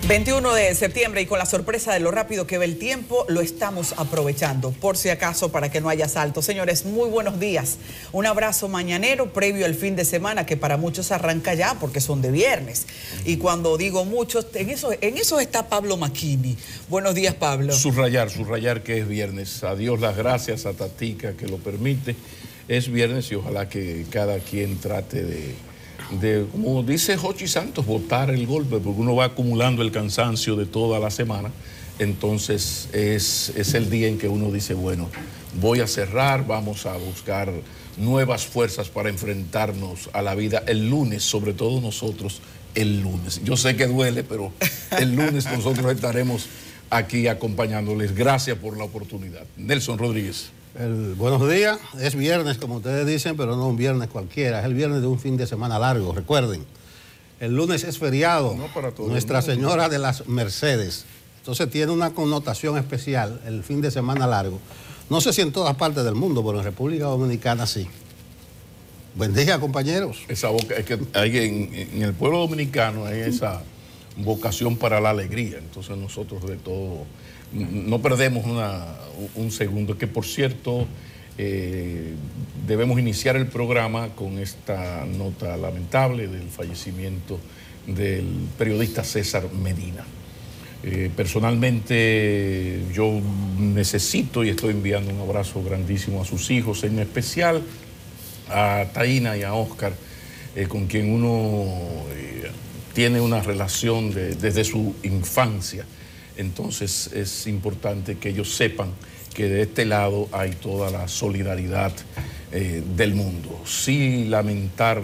21 de septiembre y con la sorpresa de lo rápido que va el tiempo, lo estamos aprovechando, por si acaso, para que no haya salto. Señores, muy buenos días. Un abrazo mañanero previo al fin de semana, que para muchos arranca ya porque son de viernes. Y cuando digo muchos, en eso está Pablo Macchini. Buenos días, Pablo. Subrayar que es viernes. A Dios las gracias, a Tatica que lo permite. Es viernes y ojalá que cada quien trate de, como dice Jochi Santos, botar el golpe, porque uno va acumulando el cansancio de toda la semana. Entonces es el día en que uno dice, bueno, voy a cerrar, vamos a buscar nuevas fuerzas para enfrentarnos a la vida el lunes, sobre todo nosotros el lunes. Yo sé que duele, pero el lunes nosotros estaremos aquí acompañándoles. Gracias por la oportunidad. Nelson Rodríguez. Buenos días, es viernes como ustedes dicen, pero no un viernes cualquiera, es el viernes de un fin de semana largo, recuerden. El lunes es feriado, Nuestra Señora de las Mercedes, entonces tiene una connotación especial el fin de semana largo. No sé si en todas partes del mundo, pero en República Dominicana sí. Buen día, compañeros. Es que hay en el pueblo dominicano hay esa vocación para la alegría, entonces nosotros de todo no perdemos un segundo, que por cierto debemos iniciar el programa con esta nota lamentable del fallecimiento del periodista César Medina. Personalmente yo necesito y estoy enviando un abrazo grandísimo a sus hijos, en especial a Taina y a Oscar, con quien uno tiene una relación desde su infancia. Entonces es importante que ellos sepan que de este lado hay toda la solidaridad del mundo. Sí lamentar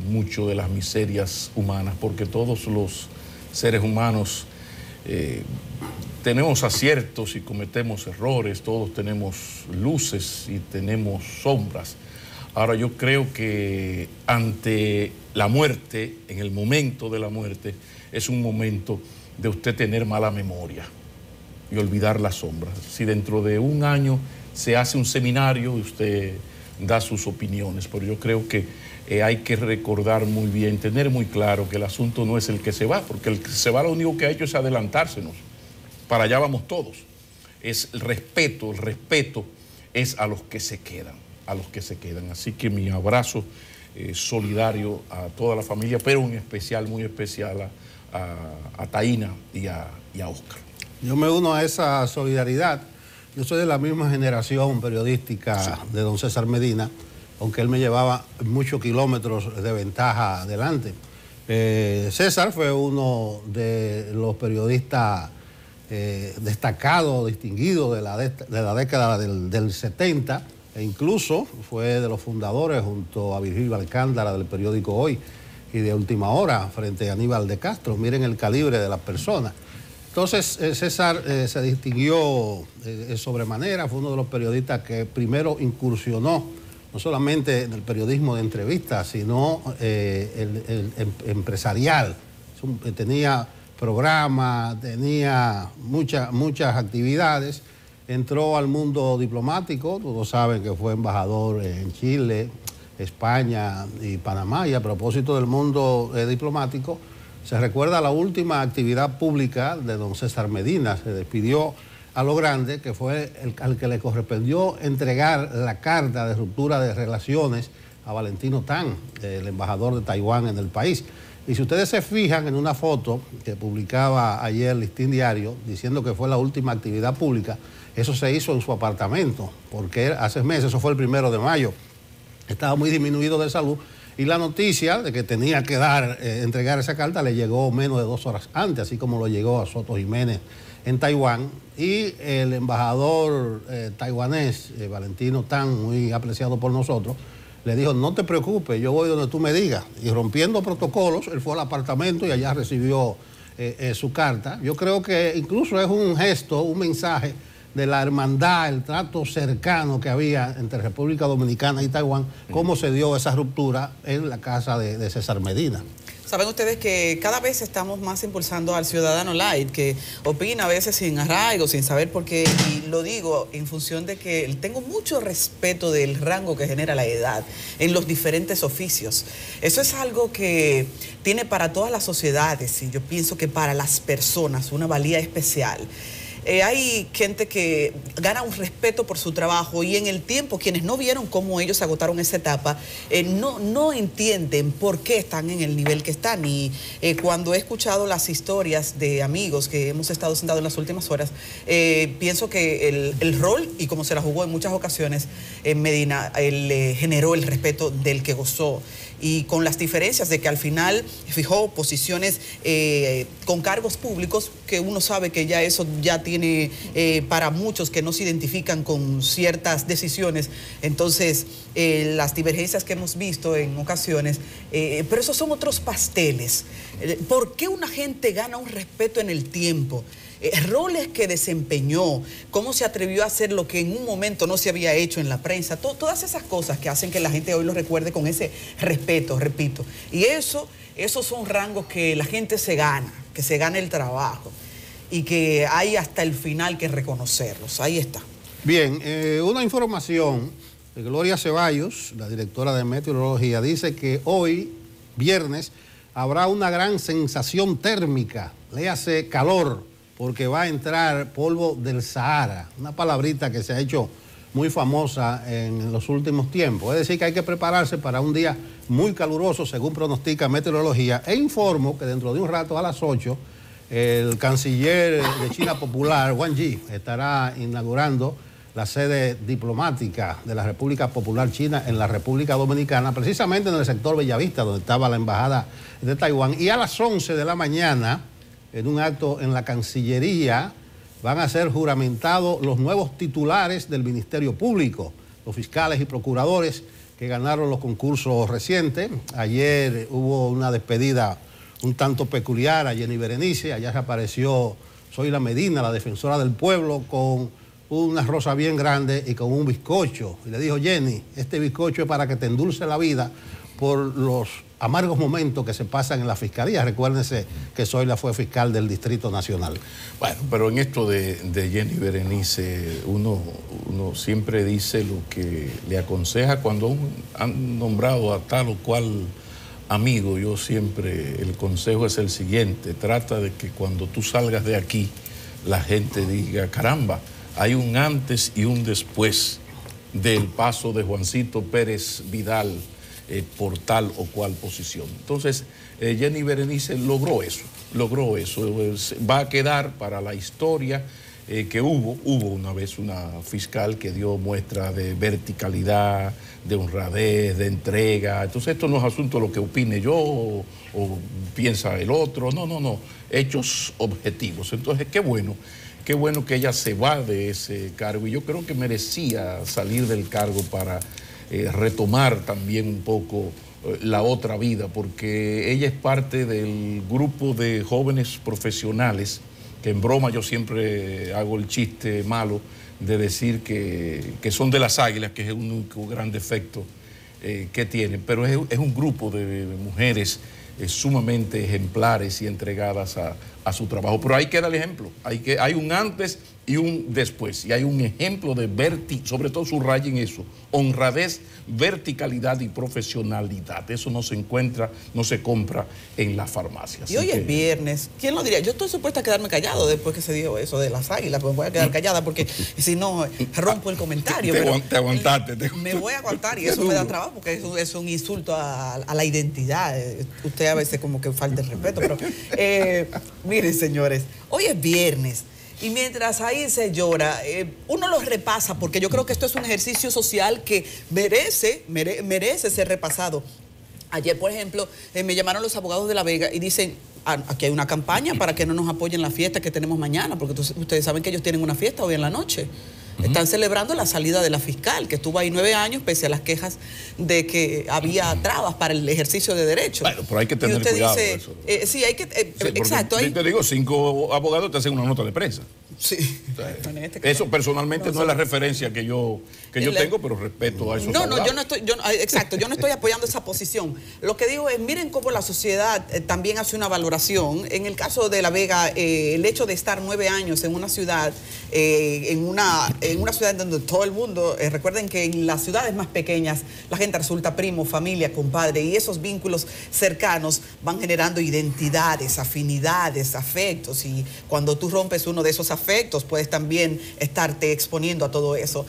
mucho de las miserias humanas, porque todos los seres humanos tenemos aciertos y cometemos errores, todos tenemos luces y tenemos sombras. Ahora yo creo que ante la muerte, en el momento de la muerte, es un momento de usted tener mala memoria y olvidar las sombras. Si dentro de un año se hace un seminario y usted da sus opiniones, pero yo creo que hay que recordar muy bien, tener muy claro que el asunto no es el que se va, porque el que se va lo único que ha hecho es adelantársenos. Para allá vamos todos. Es el respeto es a los que se quedan, Así que mi abrazo solidario a toda la familia, pero en especial, muy especial a Taina y a Oscar. Yo me uno a esa solidaridad. Yo soy de la misma generación periodística de don César Medina, aunque él me llevaba muchos kilómetros de ventaja adelante. César fue uno de los periodistas destacados, distinguidos de la década del 70, e incluso fue de los fundadores, junto a Virgilio Alcántara, del periódico Hoy, y de Última Hora, frente a Aníbal de Castro. Miren el calibre de las personas. Entonces, César se distinguió sobremanera, fue uno de los periodistas que primero incursionó, no solamente en el periodismo de entrevistas, sino el empresarial. Tenía programas, tenía muchas actividades. Entró al mundo diplomático, todos saben que fue embajador en Chile, España y Panamá. Y a propósito del mundo diplomático, se recuerda la última actividad pública de don César Medina. Se despidió a lo grande, que fue al que le correspondió entregar la carta de ruptura de relaciones a Valentino Tan, el embajador de Taiwán en el país. Y si ustedes se fijan en una foto que publicaba ayer Listín Diario, diciendo que fue la última actividad pública, eso se hizo en su apartamento, porque hace meses, eso fue el 1 de mayo, estaba muy disminuido de salud, y la noticia de que tenía que entregar esa carta le llegó menos de 2 horas antes, así como lo llegó a Soto Jiménez en Taiwán. Y el embajador taiwanés, Valentino Tan, muy apreciado por nosotros, le dijo: no te preocupes, yo voy donde tú me digas. Y rompiendo protocolos, él fue al apartamento y allá recibió su carta. Yo creo que incluso es un gesto, un mensaje de la hermandad, el trato cercano que había entre República Dominicana y Taiwán, cómo se dio esa ruptura en la casa de César Medina. Saben ustedes que cada vez estamos más impulsando al ciudadano light, que opina a veces sin arraigo, sin saber por qué, y lo digo en función de que tengo mucho respeto del rango que genera la edad en los diferentes oficios. Eso es algo que tiene para todas las sociedades, y yo pienso que para las personas una valía especial. Hay gente que gana un respeto por su trabajo y en el tiempo quienes no vieron cómo ellos agotaron esa etapa no entienden por qué están en el nivel que están. Y cuando he escuchado las historias de amigos que hemos estado sentados en las últimas horas, pienso que el rol, y como se la jugó en muchas ocasiones en Medina, él generó el respeto del que gozó. Y con las diferencias de que al final fijó posiciones con cargos públicos, que uno sabe que ya eso ya tiene para muchos que no se identifican con ciertas decisiones. Entonces, las divergencias que hemos visto en ocasiones, pero esos son otros pasteles. ¿Por qué una gente gana un respeto en el tiempo? Roles que desempeñó, cómo se atrevió a hacer lo que en un momento no se había hecho en la prensa, todas esas cosas que hacen que la gente hoy lo recuerde con ese respeto, repito. Y esos son rangos que la gente se gana, que se gana el trabajo y que hay hasta el final que reconocerlos. Ahí está. Bien, una información de Gloria Ceballos, la directora de meteorología, dice que hoy, viernes, habrá una gran sensación térmica, léase calor, porque va a entrar polvo del Sahara, una palabrita que se ha hecho muy famosa en los últimos tiempos. Es decir, que hay que prepararse para un día muy caluroso, según pronostica meteorología. E informo que dentro de un rato, a las 8, el canciller de China Popular, Wang Yi, estará inaugurando la sede diplomática de la República Popular China en la República Dominicana, precisamente en el sector Bellavista, donde estaba la embajada de Taiwán. Y a las 11 de la mañana, en un acto en la Cancillería, van a ser juramentados los nuevos titulares del Ministerio Público, los fiscales y procuradores que ganaron los concursos recientes. Ayer hubo una despedida un tanto peculiar a Jenny Berenice. Allá se apareció Zoila Medina, la defensora del pueblo, con una rosa bien grande y con un bizcocho. Y le dijo: Jenny, este bizcocho es para que te endulce la vida por los amargos momentos que se pasan en la fiscalía. Recuérdense que Zoila fue fiscal del Distrito Nacional. Bueno, pero en esto de Jenny Berenice, uno siempre dice lo que le aconseja cuando han nombrado a tal o cual amigo. Yo siempre, el consejo es el siguiente: trata de que cuando tú salgas de aquí, la gente diga: caramba, hay un antes y un después del paso de Juancito Pérez Vidal por tal o cual posición. Entonces, Jenny Berenice logró eso. Va a quedar para la historia que hubo una vez una fiscal que dio muestra de verticalidad, de honradez, de entrega. Entonces, esto no es asunto de lo que opine yo o piensa el otro. No. Hechos objetivos. Entonces, qué bueno que ella se va de ese cargo, y yo creo que merecía salir del cargo para retomar también un poco la otra vida, porque ella es parte del grupo de jóvenes profesionales, que en broma yo siempre hago el chiste malo de decir que son de las águilas, que es el único gran defecto que tienen, pero es un grupo de mujeres sumamente ejemplares y entregadas a su trabajo. Pero ahí queda el ejemplo, hay un antes y un después, y hay un ejemplo de sobre todo subrayen eso: honradez, verticalidad y profesionalidad. Eso no se encuentra, no se compra en las farmacias. Y hoy es viernes, ¿quién lo diría? Yo estoy supuesta a quedarme callado después que se dijo eso de las águilas, pues me voy a quedar callada porque si no rompo el comentario. Te aguantaste. Me voy a aguantar, y eso me da trabajo porque eso es un insulto a la identidad. Usted a veces como que falta el respeto, pero miren, señores, hoy es viernes. Y mientras ahí se llora, uno lo repasa, porque yo creo que esto es un ejercicio social que merece ser repasado. Ayer, por ejemplo, me llamaron los abogados de La Vega y dicen: aquí hay una campaña para que no nos apoyen la fiesta que tenemos mañana, porque ustedes saben que ellos tienen una fiesta hoy en la noche. Están celebrando la salida de la fiscal, que estuvo ahí 9 años, pese a las quejas de que había trabas para el ejercicio de derechos. Bueno, pero hay que tener cuidado. Dice, eso. Sí, hay que... exacto. Te digo, 5 abogados te hacen una nota de prensa. Sí. Eso personalmente no es la referencia que yo tengo, pero respeto a esos abogados. Exacto, yo no estoy apoyando esa posición. Lo que digo es, miren cómo la sociedad también hace una valoración. En el caso de La Vega, el hecho de estar 9 años en una ciudad, en una ciudad donde todo el mundo, recuerden que en las ciudades más pequeñas la gente resulta primo, familia, compadre, y esos vínculos cercanos van generando identidades, afinidades, afectos, y cuando tú rompes uno de esos afectos, puedes también estarte exponiendo a todo eso.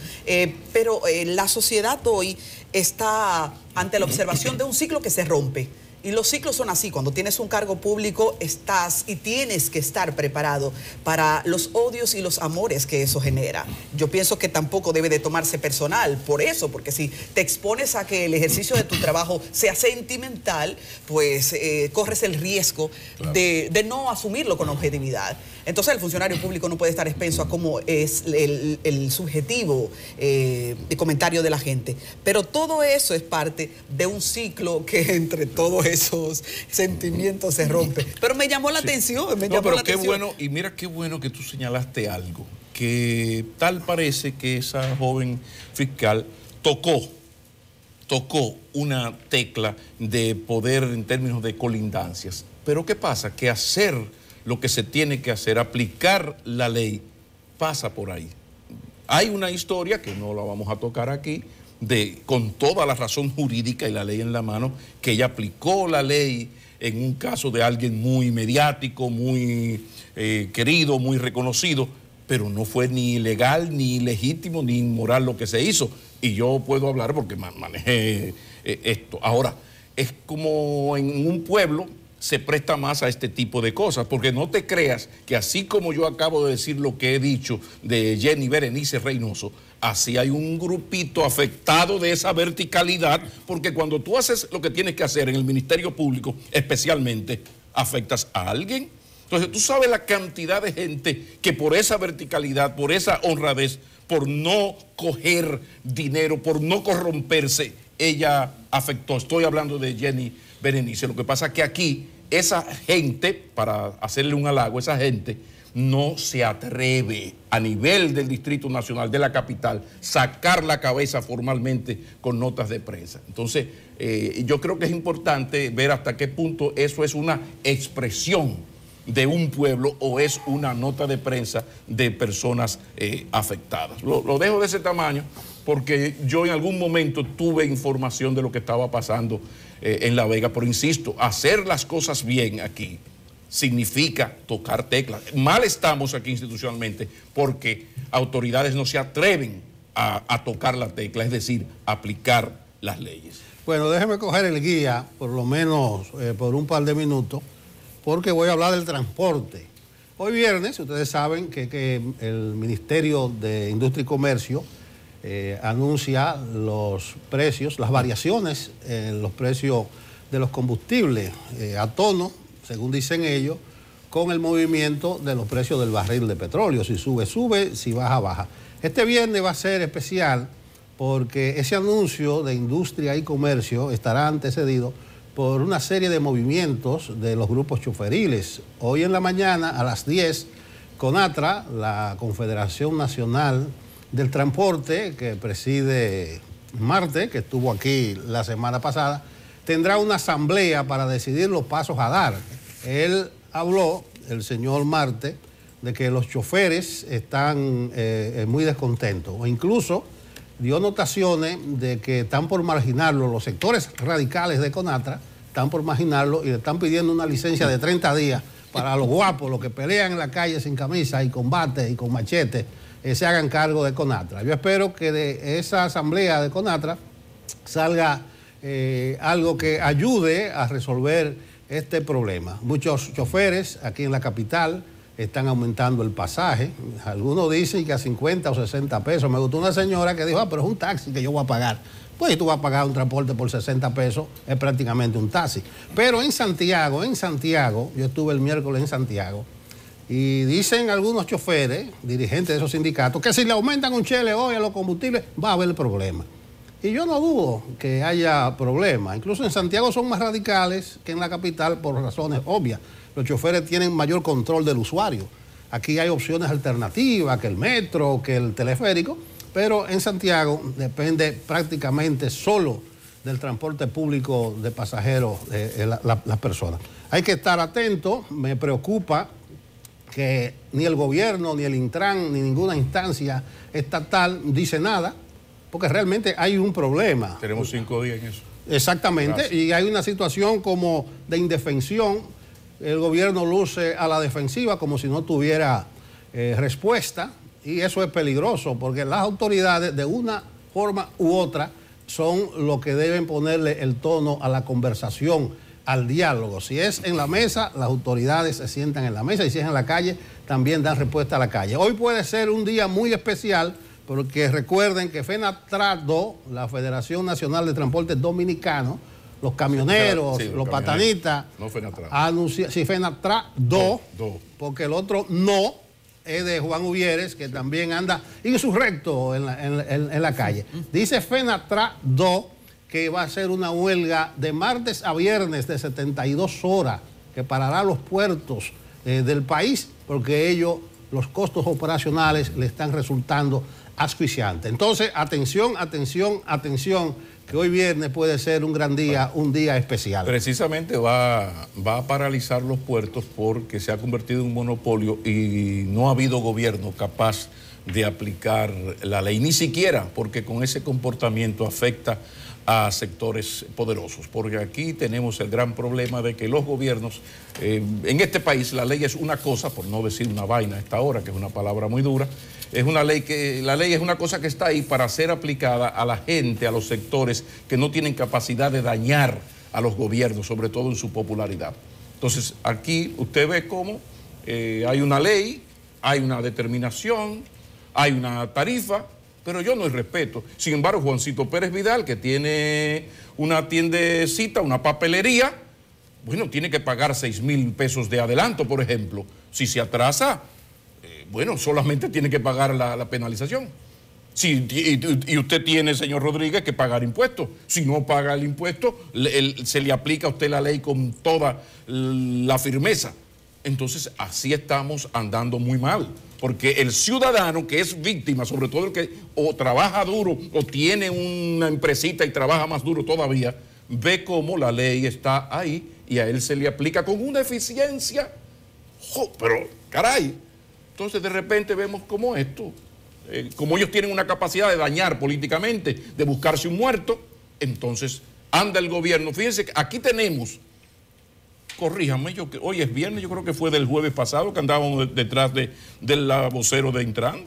Pero la sociedad hoy está ante la observación de un ciclo que se rompe. Y los ciclos son así, cuando tienes un cargo público estás y tienes que estar preparado para los odios y los amores que eso genera. Yo pienso que tampoco debe de tomarse personal por eso, porque si te expones a que el ejercicio de tu trabajo sea sentimental, pues corres el riesgo de no asumirlo con objetividad. Entonces el funcionario público no puede estar expenso a cómo es el subjetivo comentario de la gente. Pero todo eso es parte de un ciclo que entre todos esos sentimientos se rompe. Pero me llamó la atención, qué bueno, y mira qué bueno que tú señalaste algo, que tal parece que esa joven fiscal tocó una tecla de poder en términos de colindancias. Pero ¿qué pasa? Que hacer lo que se tiene que hacer, aplicar la ley, pasa por ahí. Hay una historia, que no la vamos a tocar aquí, con toda la razón jurídica y la ley en la mano, que ella aplicó la ley en un caso de alguien muy mediático, muy querido, muy reconocido, pero no fue ni ilegal, ni ilegítimo, ni inmoral lo que se hizo. Y yo puedo hablar porque manejé esto. Ahora, es como en un pueblo se presta más a este tipo de cosas, porque no te creas que así como yo acabo de decir lo que he dicho de Jenny Berenice Reynoso, así hay un grupito afectado de esa verticalidad, porque cuando tú haces lo que tienes que hacer en el Ministerio Público, especialmente, afectas a alguien. Entonces tú sabes la cantidad de gente que por esa verticalidad, por esa honradez, por no coger dinero, por no corromperse, ella afectó. Estoy hablando de Jenny Berenice. Lo que pasa es que aquí esa gente, para hacerle un halago, esa gente no se atreve a nivel del Distrito Nacional, de la capital, sacar la cabeza formalmente con notas de prensa. Entonces, yo creo que es importante ver hasta qué punto eso es una expresión de un pueblo o es una nota de prensa de personas afectadas. Lo dejo de ese tamaño porque yo en algún momento tuve información de lo que estaba pasando en La Vega, pero insisto, hacer las cosas bien aquí significa tocar teclas. Mal estamos aquí institucionalmente porque autoridades no se atreven a tocar la tecla, es decir, aplicar las leyes. Bueno, déjeme coger el guía, por lo menos por un par de minutos, porque voy a hablar del transporte. Hoy viernes, ustedes saben que el Ministerio de Industria y Comercio anuncia los precios, las variaciones en los precios de los combustibles a tono, según dicen ellos, con el movimiento de los precios del barril de petróleo. Si sube, sube, si baja, baja. Este viernes va a ser especial porque ese anuncio de Industria y Comercio estará antecedido por una serie de movimientos de los grupos choferiles. Hoy en la mañana, a las 10, CONATRA, la Confederación Nacional del Transporte, que preside Marte, que estuvo aquí la semana pasada, tendrá una asamblea para decidir los pasos a dar. Él habló, el señor Marte, de que los choferes están muy descontentos, o incluso dio notaciones de que están por marginarlo, los sectores radicales de CONATRA están por marginarlo y le están pidiendo una licencia de 30 días para los guapos, los que pelean en la calle sin camisa y con bate y con machete, se hagan cargo de CONATRA. Yo espero que de esa asamblea de CONATRA salga algo que ayude a resolver este problema. Muchos choferes aquí en la capital están aumentando el pasaje. Algunos dicen que a 50 o 60 pesos. Me gustó una señora que dijo, pero es un taxi que yo voy a pagar. Pues si tú vas a pagar un transporte por 60 pesos, es prácticamente un taxi. Pero en Santiago, yo estuve el miércoles en Santiago, Y dicen algunos choferes, dirigentes de esos sindicatos, que si le aumentan un chele hoy a los combustibles, va a haber problema. Y yo no dudo que haya problema. Incluso en Santiago son más radicales que en la capital por razones obvias. Los choferes tienen mayor control del usuario. Aquí hay opciones alternativas, que el metro, que el teleférico, pero en Santiago depende prácticamente solo del transporte público de pasajeros las personas. Hay que estar atento. Me preocupa que ni el gobierno, ni el Intran, ni ninguna instancia estatal dice nada, porque realmente hay un problema. Tenemos 5 días en eso. Exactamente. Gracias. Y hay una situación como de indefensión. El gobierno luce a la defensiva como si no tuviera respuesta, y eso es peligroso, porque las autoridades de una forma u otra son los que deben ponerle el tono a la conversación, al diálogo. Si es en la mesa, las autoridades se sientan en la mesa, y si es en la calle, también dan respuesta a la calle. Hoy puede ser un día muy especial, porque recuerden que FENATRADO, la Federación Nacional de Transporte Dominicano, los camioneros, sí, los patanistas, no anunciaron, sí, FENATRADO, porque el otro no es de Juan Uvieres, que también anda insurrecto en la calle. Dice FENATRADO que va a ser una huelga de martes a viernes de 72 horas, que parará los puertos del país, porque ellos, los costos operacionales, le están resultando asfixiantes. Entonces, atención, atención, atención, que hoy viernes puede ser un gran día, un día especial. Precisamente va a paralizar los puertos porque se ha convertido en un monopolio y no ha habido gobierno capaz de aplicar la ley, ni siquiera porque con ese comportamiento afecta a sectores poderosos, porque aquí tenemos el gran problema de que los gobiernos, en este país la ley es una cosa, por no decir una vaina a esta hora, que es una palabra muy dura, es una ley que, la ley es una cosa que está ahí para ser aplicada a la gente, a los sectores que no tienen capacidad de dañar a los gobiernos, sobre todo en su popularidad. Entonces aquí usted ve cómo hay una ley, hay una determinación, hay una tarifa, pero yo no respeto. Sin embargo, Juancito Pérez Vidal, que tiene una tiendecita, una papelería, bueno, tiene que pagar 6.000 pesos de adelanto, por ejemplo. Si se atrasa, bueno, solamente tiene que pagar la penalización. Y usted tiene, señor Rodríguez, que pagar impuestos. Si no paga el impuesto, se le aplica a usted la ley con toda la firmeza. Entonces, así estamos andando muy mal. Porque el ciudadano que es víctima, sobre todo el que o trabaja duro o tiene una empresita y trabaja más duro todavía, ve cómo la ley está ahí y a él se le aplica con una eficiencia. Pero, caray, entonces de repente vemos como esto, como ellos tienen una capacidad de dañar políticamente, de buscarse un muerto, entonces anda el gobierno. Fíjense que aquí tenemos... Corríjame, hoy es viernes, yo creo que fue del jueves pasado que andábamos detrás del vocero de Intran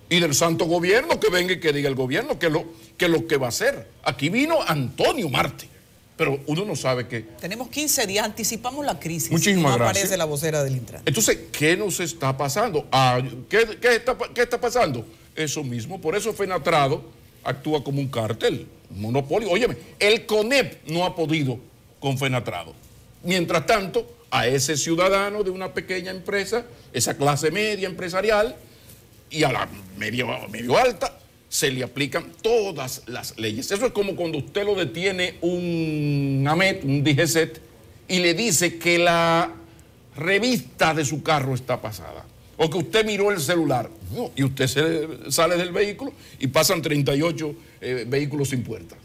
y del santo gobierno, que venga y que diga el gobierno que lo que va a hacer. Aquí vino Antonio Marte, pero uno no sabe qué. Tenemos 15 días, anticipamos la crisis. Muchísimas gracias. Aparece la vocera del Intran. Entonces, ¿qué nos está pasando? ¿Qué está pasando? Eso mismo, por eso FENATRADO actúa como un cártel, un monopolio. Óyeme, el CONEP no ha podido con FENATRADO. Mientras tanto, a ese ciudadano de una pequeña empresa, esa clase media empresarial y a la medio alta, se le aplican todas las leyes. Eso es como cuando usted lo detiene un AMET, un DGCET, y le dice que la revista de su carro está pasada, o que usted miró el celular, no, y usted sale del vehículo y pasan 38 vehículos sin puertas.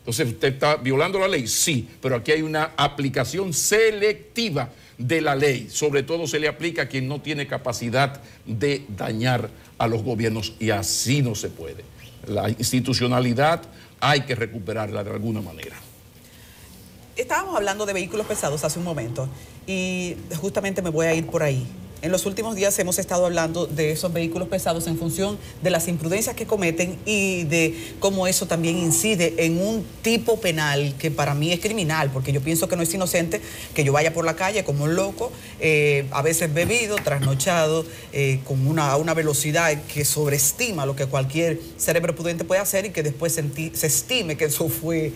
Entonces, ¿usted está violando la ley? Sí, pero aquí hay una aplicación selectiva de la ley. Sobre todo se le aplica a quien no tiene capacidad de dañar a los gobiernos, y así no se puede. La institucionalidad hay que recuperarla de alguna manera. Estábamos hablando de vehículos pesados hace un momento y justamente me voy a ir por ahí. En los últimos días hemos estado hablando de esos vehículos pesados en función de las imprudencias que cometen y de cómo eso también incide en un tipo penal que para mí es criminal, porque yo pienso que no es inocente que yo vaya por la calle como un loco, a veces bebido, trasnochado, con una velocidad que sobreestima lo que cualquier cerebro prudente puede hacer y que después se estime que eso fue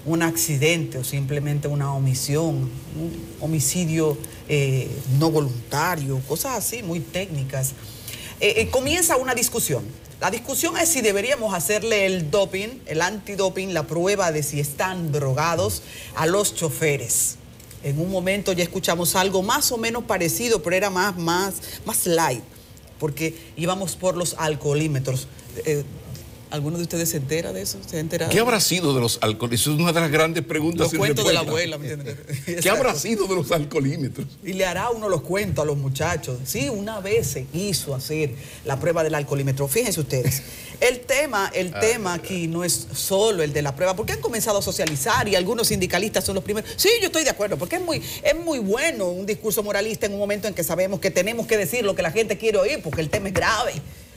un accidente o simplemente una omisión, un homicidio no voluntario, cosas así muy técnicas. Comienza una discusión. La discusión es si deberíamos hacerle el doping, el antidoping, la prueba de si están drogados a los choferes. En un momento ya escuchamos algo más o menos parecido, pero era más light, porque íbamos por los alcoholímetros. ¿Alguno de ustedes se entera de eso? ¿Se ha enterado? ¿Qué habrá sido de los alcoholímetros? Eso es una de las grandes preguntas. Los cuentos de la abuela, ¿me entiendes? ¿Qué habrá sido de los alcoholímetros? Y le hará uno los cuentos a los muchachos. Sí, una vez se quiso hacer la prueba del alcoholímetro. Fíjense ustedes, el tema aquí no es solo el de la prueba, porque han comenzado a socializar y algunos sindicalistas son los primeros. Sí, yo estoy de acuerdo, porque es muy bueno un discurso moralista en un momento en que sabemos que tenemos que decir lo que la gente quiere oír, porque el tema es grave.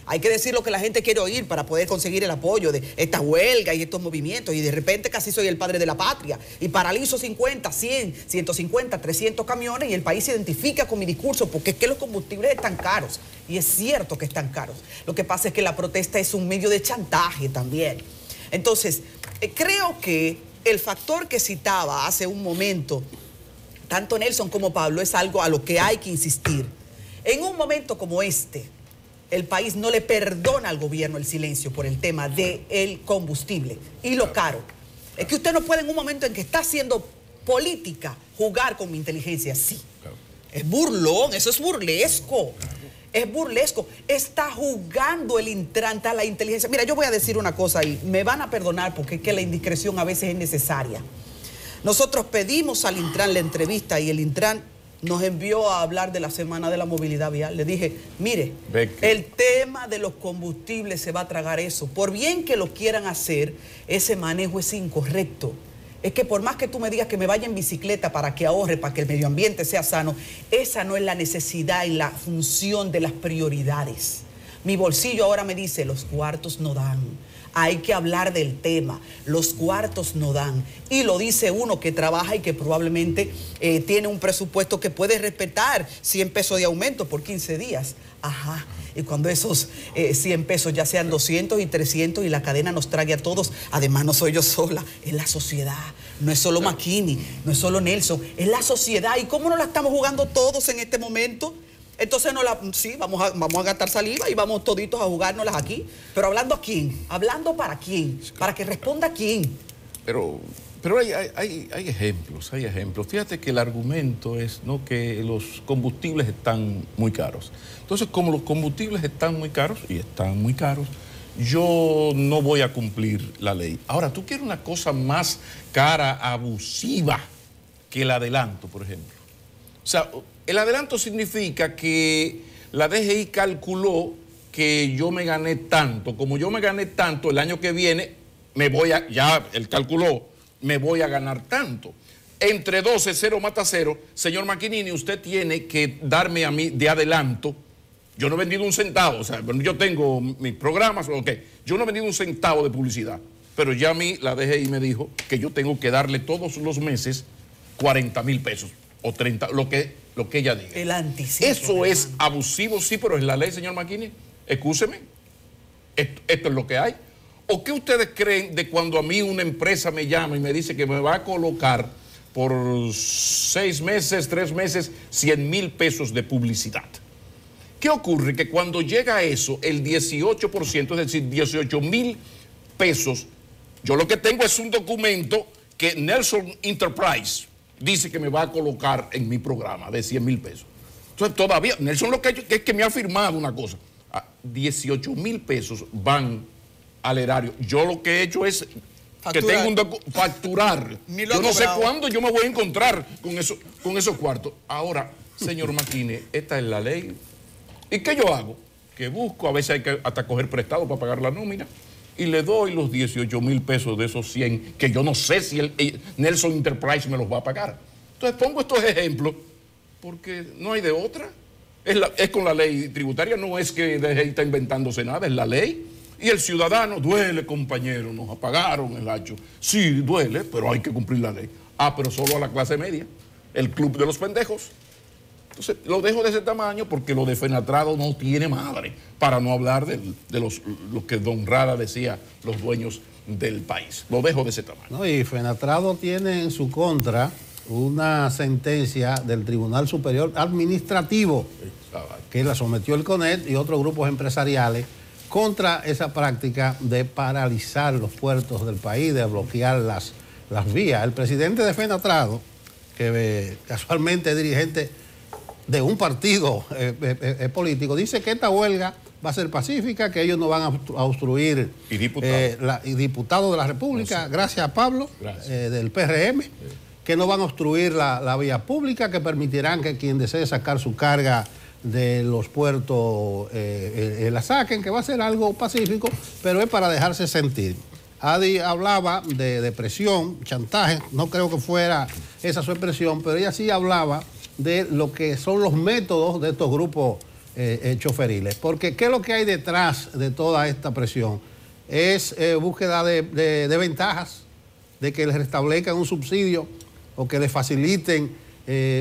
Hay que decir lo que la gente quiere oír para poder conseguir el apoyo de esta huelga y estos movimientos. Y de repente casi soy el padre de la patria. Y paralizo 50, 100, 150, 300 camiones y el país se identifica con mi discurso porque es que los combustibles están caros. Y es cierto que están caros. Lo que pasa es que la protesta es un medio de chantaje también. Entonces, creo que el factor que citaba hace un momento, tanto Nelson como Pablo, es algo a lo que hay que insistir. En un momento como este, el país no le perdona al gobierno el silencio por el tema del combustible y lo caro. Es que usted no puede en un momento en que está haciendo política jugar con mi inteligencia. Sí. Claro. Es burlón, eso es burlesco. Claro. Es burlesco. Está jugando el Intran a la inteligencia. Mira, yo voy a decir una cosa y me van a perdonar porque es que la indiscreción a veces es necesaria. Nosotros pedimos al Intran la entrevista y el Intran nos envió a hablar de la Semana de la Movilidad Vial. Le dije, mire, el tema de los combustibles se va a tragar eso. Por bien que lo quieran hacer, ese manejo es incorrecto. Es que por más que tú me digas que me vaya en bicicleta para que ahorre, para que el medio ambiente sea sano, esa no es la necesidad y la función de las prioridades. Mi bolsillo ahora me dice, los cuartos no dan. Hay que hablar del tema. Los cuartos no dan. Y lo dice uno que trabaja y que probablemente tiene un presupuesto que puede respetar 100 pesos de aumento por 15 días. Ajá. Y cuando esos 100 pesos ya sean 200 y 300 y la cadena nos trague a todos, además no soy yo sola, es la sociedad. No es solo McKinney, no es solo Nelson, es la sociedad. ¿Y cómo no la estamos jugando todos en este momento? Entonces, sí, vamos a gastar saliva y vamos toditos a jugárnoslas aquí. Pero ¿hablando a quién? ¿Hablando para quién? ¿Para que responda quién? Pero hay ejemplos, hay ejemplos. Fíjate que el argumento es, ¿no?, que los combustibles están muy caros. Entonces, como los combustibles están muy caros, y están muy caros, yo no voy a cumplir la ley. Ahora, tú quieres una cosa más cara, abusiva, que el adelanto, por ejemplo. O sea, el adelanto significa que la DGI calculó que yo me gané tanto. Como yo me gané tanto, el año que viene ya él calculó, me voy a ganar tanto. Entre 12, 0 mata 0, señor Macchinnini, usted tiene que darme a mí de adelanto. Yo no he vendido un centavo, o sea, yo tengo mis programas, ok. Yo no he vendido un centavo de publicidad, pero ya a mí la DGI me dijo que yo tengo que darle todos los meses 40,000 pesos o 30, lo que ella diga. El anticipo. Eso es abusivo, sí, pero es la ley, señor Macchinnini. Excúseme, esto es lo que hay. ¿O qué ustedes creen de cuando a mí una empresa me llama y me dice que me va a colocar por 6 meses, 3 meses, 100,000 pesos de publicidad? ¿Qué ocurre? Que cuando llega a eso, el 18%, es decir, 18,000 pesos, yo lo que tengo es un documento que Nelson Enterprise dice que me va a colocar en mi programa de 100,000 pesos. Entonces todavía, Nelson lo que ha hecho es que me ha firmado una cosa. 18,000 pesos van al erario. Yo lo que he hecho es facturar. Que tengo facturar. Yo no sé cuándo yo me voy a encontrar con esos cuartos. Ahora, señor McKinney, esta es la ley. ¿Y qué yo hago? Que busco, a veces hay que hasta coger prestado para pagar la nómina, y le doy los 18,000 pesos de esos 100, que yo no sé si Nelson Enterprise me los va a pagar. Entonces pongo estos ejemplos porque no hay de otra. Es con la ley tributaria, no es que DGI está inventándose nada, es la ley. Y el ciudadano, duele, compañero, nos apagaron el hacho. Sí, duele, pero hay que cumplir la ley. Pero solo a la clase media, el club de los pendejos. Entonces, lo dejo de ese tamaño porque lo de Fenatrado no tiene madre, para no hablar de los que Don Rada decía, los dueños del país. Lo dejo de ese tamaño. No, y Fenatrado tiene en su contra una sentencia del Tribunal Superior Administrativo que la sometió el CONET y otros grupos empresariales contra esa práctica de paralizar los puertos del país, de bloquear las vías. El presidente de FENATRADO, que casualmente es dirigente de un partido político, dice que esta huelga va a ser pacífica, que ellos no van a obstruir. Y diputado. Y diputado de la República, no sé. Gracias a Pablo, del PRM, que no van a obstruir la vía pública, que permitirán que quien desee sacar su carga de los puertos la saquen, que va a ser algo pacífico, pero es para dejarse sentir. Adi hablaba de presión, chantaje, no creo que fuera esa su expresión, pero ella sí hablaba de lo que son los métodos de estos grupos choferiles. Porque ¿qué es lo que hay detrás de toda esta presión? Es búsqueda de ventajas, de que les restablezcan un subsidio o que les faciliten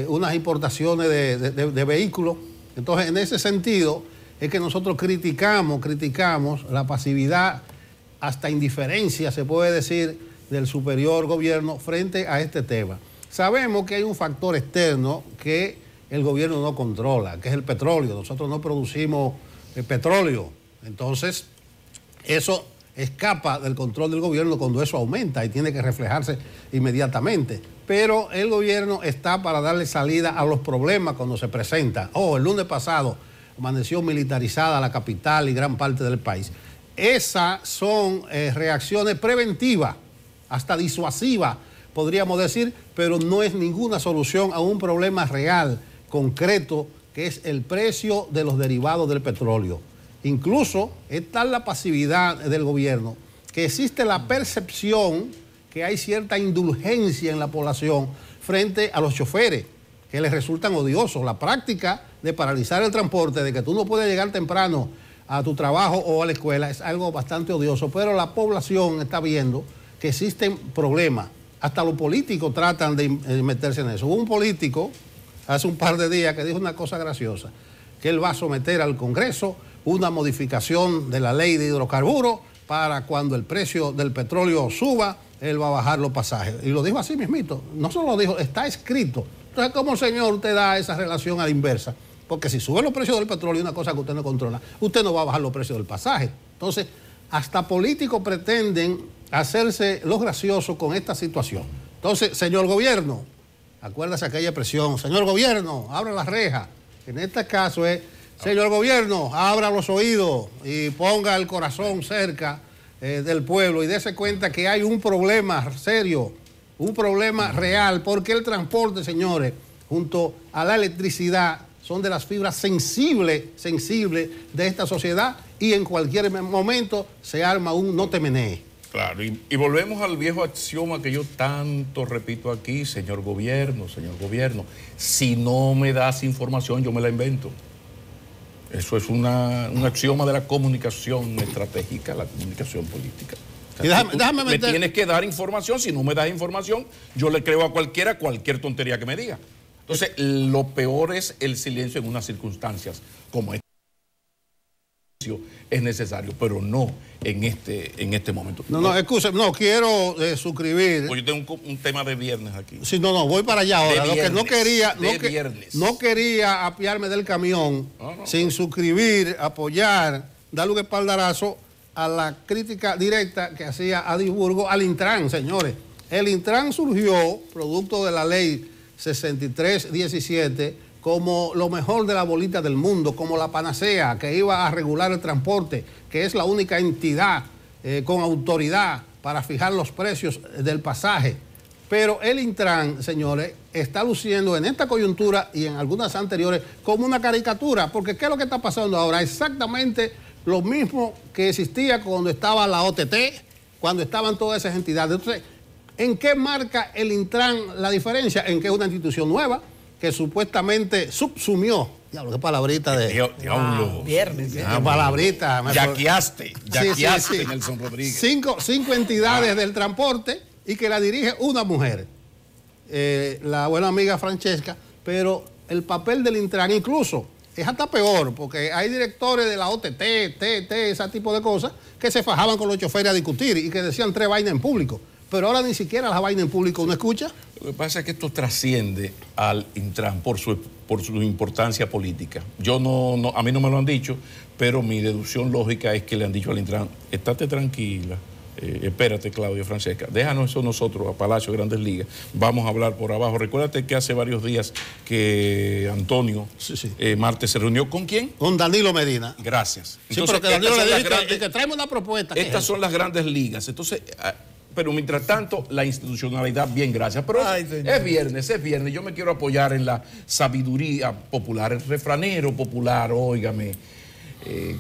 unas importaciones de vehículos. Entonces, en ese sentido, es que nosotros criticamos la pasividad, hasta indiferencia, se puede decir, del superior gobierno frente a este tema. Sabemos que hay un factor externo que el gobierno no controla, que es el petróleo. Nosotros no producimos petróleo. Entonces, eso escapa del control del gobierno cuando eso aumenta y tiene que reflejarse inmediatamente. Pero el gobierno está para darle salida a los problemas cuando se presentan. El lunes pasado amaneció militarizada la capital y gran parte del país. Esas son reacciones preventivas, hasta disuasivas, podríamos decir, pero no es ninguna solución a un problema real, concreto, que es el precio de los derivados del petróleo. Incluso es tal la pasividad del gobierno que existe la percepción que hay cierta indulgencia en la población frente a los choferes, que les resultan odiosos. La práctica de paralizar el transporte, de que tú no puedes llegar temprano a tu trabajo o a la escuela, es algo bastante odioso, pero la población está viendo que existen problemas. Hasta los políticos tratan de meterse en eso. Hubo un político hace un par de días que dijo una cosa graciosa, que él va a someter al Congreso una modificación de la ley de hidrocarburos para cuando el precio del petróleo suba, él va a bajar los pasajes. Y lo dijo así mismito, no solo lo dijo, está escrito. Entonces, ¿cómo, señor, usted da esa relación a la inversa? Porque si suben los precios del petróleo, una cosa que usted no controla, usted no va a bajar los precios del pasaje. Entonces, hasta políticos pretenden hacerse los graciosos con esta situación. Entonces, señor gobierno, acuérdase aquella expresión, señor gobierno, abra las rejas. En este caso es, señor gobierno, abra los oídos y ponga el corazón cerca del pueblo y dése cuenta que hay un problema serio, un problema real, porque el transporte, señores, junto a la electricidad, son de las fibras sensibles de esta sociedad y en cualquier momento se arma un no te menees. Claro, y volvemos al viejo axioma que yo tanto repito aquí, señor gobierno, si no me das información yo me la invento. Eso es un axioma de la comunicación estratégica, la comunicación política. O sea, déjame me tienes que dar información, si no me das información yo le creo a cualquiera cualquier tontería que me diga. Entonces, lo peor es el silencio en unas circunstancias como esta. Es necesario, pero no en este momento. Escúcheme, quiero suscribir. Pues yo tengo un tema de viernes aquí. Sí, voy para allá ahora. Lo que no quería apiarme del camión sin suscribir, apoyar, darle un espaldarazo a la crítica directa que hacía Adi Burgos al Intran, señores. El Intran surgió producto de la ley 6317 como lo mejor de la bolita del mundo, como la panacea que iba a regular el transporte, que es la única entidad con autoridad para fijar los precios del pasaje. Pero el Intran, señores, está luciendo en esta coyuntura y en algunas anteriores como una caricatura, porque ¿qué es lo que está pasando ahora? Exactamente lo mismo que existía cuando estaba la OTT, cuando estaban todas esas entidades. Entonces, ¿en qué marca el Intran la diferencia? En que es una institución nueva que supuestamente subsumió. Diablo, qué palabrita de... Diablo. Viernes. Qué palabrita. Yaqueaste, Nelson Rodríguez. Cinco entidades del transporte y que la dirige una mujer. La buena amiga Francesca, pero el papel del Intran incluso es hasta peor, porque hay directores de la OTT, ese tipo de cosas, que se fajaban con los choferes a discutir y que decían 3 vainas en público. Pero ahora ni siquiera las vainas en público uno escucha. Lo que pasa es que esto trasciende al Intran por su importancia política. A mí no me lo han dicho, pero mi deducción lógica es que le han dicho al Intran, estate tranquila, espérate, Claudia, Francesca, déjanos eso nosotros a Palacio de Grandes Ligas, vamos a hablar por abajo. Recuérdate que hace varios días que Antonio Marte se reunió ¿con quién? Con Danilo Medina. Gracias. Entonces, pero que Danilo le dijo que traemos una propuesta. Estas son las Grandes Ligas. Entonces, pero mientras tanto, la institucionalidad, bien, gracias. Pero es viernes. Yo me quiero apoyar en la sabiduría popular, el refranero popular, óigame.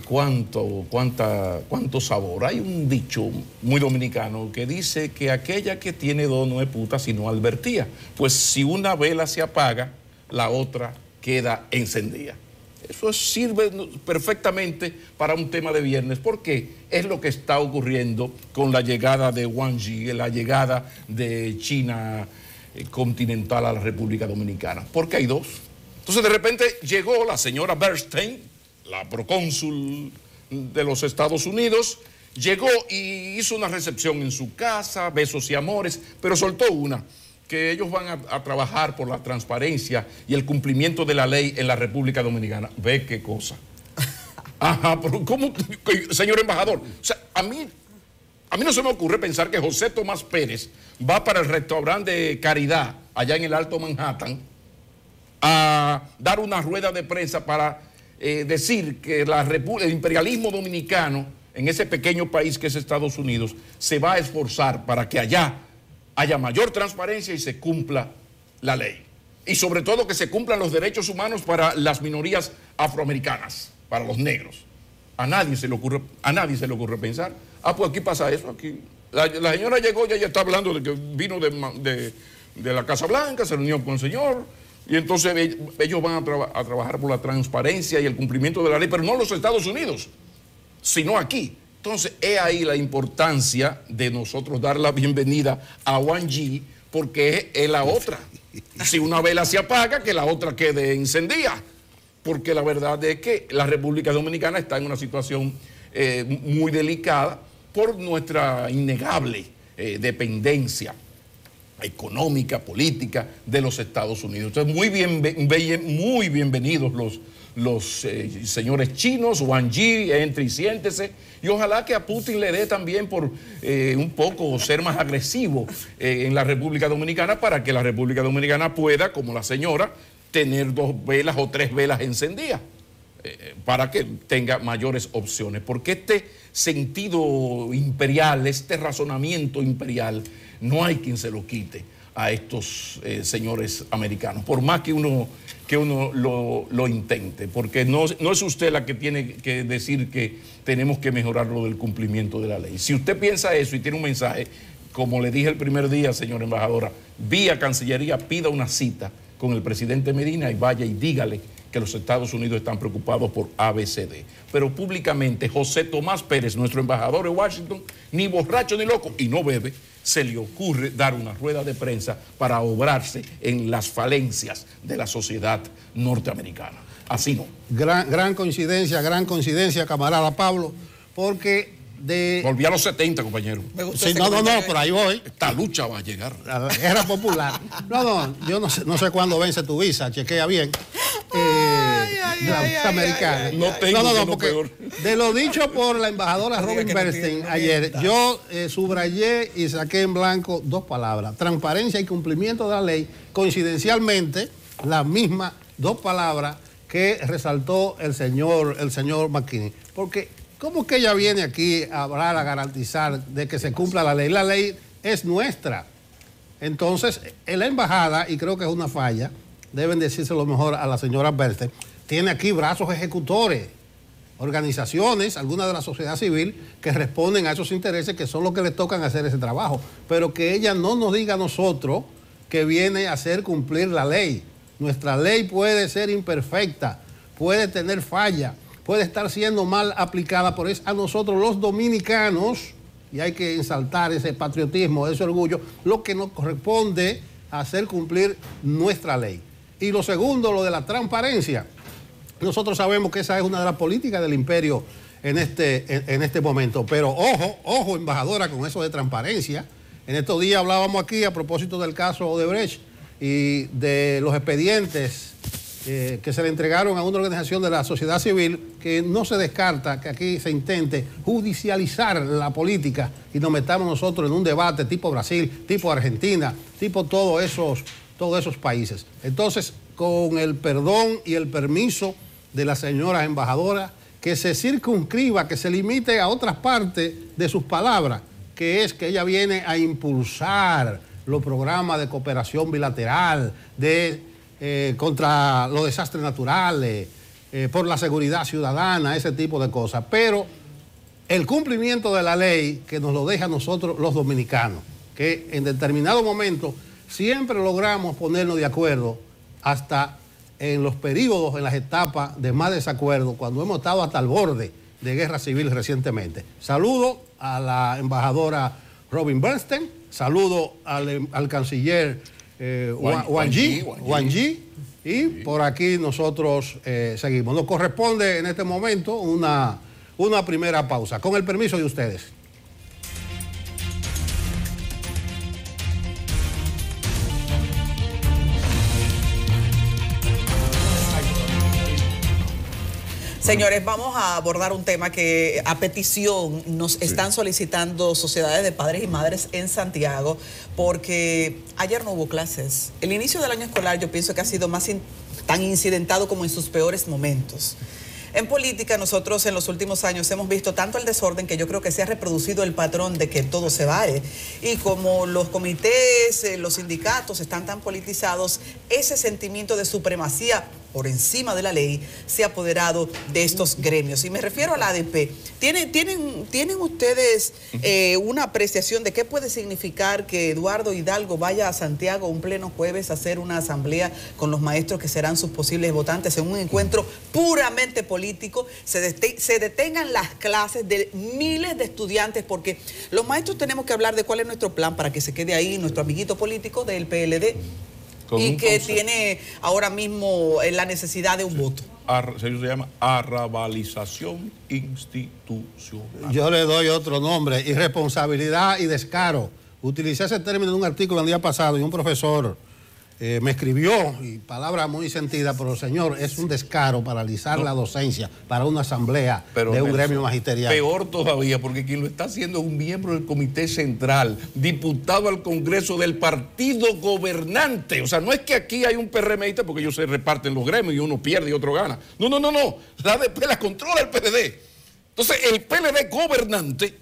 Cuánto sabor. Hay un dicho muy dominicano que dice que aquella que tiene dos no es puta sino advertía. Pues si una vela se apaga, la otra queda encendida. Eso sirve perfectamente para un tema de viernes, porque es lo que está ocurriendo con la llegada de Wang Yi, la llegada de China continental a la República Dominicana. Porque hay dos. Entonces de repente llegó la señora Bernstein, la procónsul de los Estados Unidos, llegó y hizo una recepción en su casa, besos y amores, pero soltó una, que ellos van a trabajar por la transparencia y el cumplimiento de la ley en la República Dominicana. Ve qué cosa. Ajá, pero ¿cómo, señor embajador? O sea, a mí no se me ocurre pensar que José Tomás Pérez va para el restaurante de Caridad, allá en el Alto Manhattan, a dar una rueda de prensa para decir que el imperialismo dominicano en ese pequeño país que es Estados Unidos se va a esforzar para que allá haya mayor transparencia y se cumpla la ley. Y sobre todo que se cumplan los derechos humanos para las minorías afroamericanas, para los negros. A nadie se le ocurre pensar, pues aquí pasa eso, aquí. La señora llegó, ya está hablando de que vino de la Casa Blanca, se reunió con el señor, y entonces ellos van a trabajar por la transparencia y el cumplimiento de la ley, pero no en los Estados Unidos, sino aquí. Entonces, es ahí la importancia de nosotros dar la bienvenida a Wang Yi, porque es la otra. Si una vela se apaga, que la otra quede encendida. Porque la verdad es que la República Dominicana está en una situación muy delicada por nuestra innegable dependencia económica, política de los Estados Unidos. Entonces, muy bienvenidos los señores chinos. Wang Yi, entre y siéntese, y ojalá que a Putin le dé también por un poco ser más agresivo en la República Dominicana, para que la República Dominicana pueda, como la señora, tener 2 velas o 3 velas encendidas, para que tenga mayores opciones, porque este sentido imperial, este razonamiento imperial, no hay quien se lo quite a estos señores americanos, por más que uno lo intente, porque no es usted la que tiene que decir que tenemos que mejorar lo del cumplimiento de la ley. Si usted piensa eso y tiene un mensaje, como le dije el primer día, señora embajadora, vía Cancillería, pida una cita con el presidente Medina y vaya y dígale que los Estados Unidos están preocupados por ABCD. Pero públicamente José Tomás Pérez, nuestro embajador en Washington, ni borracho ni loco, y no bebe, se le ocurre dar una rueda de prensa para obrarse en las falencias de la sociedad norteamericana. Así no. Gran coincidencia, camarada Pablo, porque volví a los 70, compañero. Sí, no, por ahí voy. Esta lucha va a llegar. La guerra popular. Yo no sé cuándo vence tu visa, chequea bien. La americana. No, porque de lo dicho por la embajadora Robin Bernstein ayer, yo subrayé y saqué en blanco 2 palabras: transparencia y cumplimiento de la ley. Coincidencialmente, las mismas 2 palabras que resaltó el señor McKinney. Porque ¿cómo que ella viene aquí a hablar, a garantizar de que se cumpla la ley? La ley es nuestra. Entonces, en la embajada, y creo que es una falla, deben decírselo mejor a la señora Bernstein, tiene aquí brazos ejecutores, organizaciones, algunas de la sociedad civil, que responden a esos intereses, que son los que les tocan hacer ese trabajo. Pero que ella no nos diga a nosotros que viene a hacer cumplir la ley. Nuestra ley puede ser imperfecta, puede tener falla, puede estar siendo mal aplicada, pero es a nosotros los dominicanos, y hay que ensaltar ese patriotismo, ese orgullo, lo que nos corresponde hacer cumplir nuestra ley. Y lo segundo, lo de la transparencia. Nosotros sabemos que esa es una de las políticas del imperio en este momento, pero ojo, embajadora, con eso de transparencia, En estos días hablábamos aquí a propósito del caso Odebrecht y de los expedientes que se le entregaron a una organización de la sociedad civil, que no se descarta que aquí se intente judicializar la política y nos metamos nosotros en un debate tipo Brasil, tipo Argentina, tipo todos esos países. Entonces, con el perdón y el permiso de la señora embajadora, que se circunscriba, que se limite a otras partes de sus palabras, que es que ella viene a impulsar los programas de cooperación bilateral, contra los desastres naturales, por la seguridad ciudadana, ese tipo de cosas. Pero el cumplimiento de la ley que nos lo deja a nosotros los dominicanos, que en determinado momento siempre logramos ponernos de acuerdo hasta en los periodos, en las etapas de más desacuerdo, cuando hemos estado hasta el borde de guerra civil recientemente. Saludo a la embajadora Robin Bernstein, saludo al canciller Wang Yi, y por aquí nosotros seguimos. Nos corresponde en este momento una primera pausa, con el permiso de ustedes. Señores, vamos a abordar un tema que a petición nos están solicitando sociedades de padres y madres en Santiago, porque ayer no hubo clases. El inicio del año escolar yo pienso que ha sido tan incidentado como en sus peores momentos. En política nosotros en los últimos años hemos visto tanto el desorden que yo creo que se ha reproducido el patrón de que todo se vale. Y como los comités, los sindicatos están tan politizados, ese sentimiento de supremacía por encima de la ley se ha apoderado de estos gremios. Y me refiero a la ADP. ¿Tienen ustedes una apreciación de qué puede significar que Eduardo Hidalgo vaya a Santiago un pleno jueves a hacer una asamblea con los maestros que serán sus posibles votantes en un encuentro puramente político? Se detengan las clases de miles de estudiantes, porque los maestros tenemos que hablar de cuál es nuestro plan para que se quede ahí nuestro amiguito político del PLD. Y que tiene ahora mismo la necesidad de un voto. Se llama arrabalización institucional. Yo le doy otro nombre: irresponsabilidad y descaro. Utilicé ese término en un artículo el día pasado y un profesor me escribió, y palabra muy sentida, pero señor, es un descaro paralizar la docencia para una asamblea de un gremio magisterial. Peor todavía, porque quien lo está haciendo es un miembro del Comité Central, diputado al Congreso del partido gobernante. O sea, no es que aquí hay un PRMista, porque ellos se reparten los gremios y uno pierde y otro gana. No. La ADP la controla el PLD. Entonces, el PLD gobernante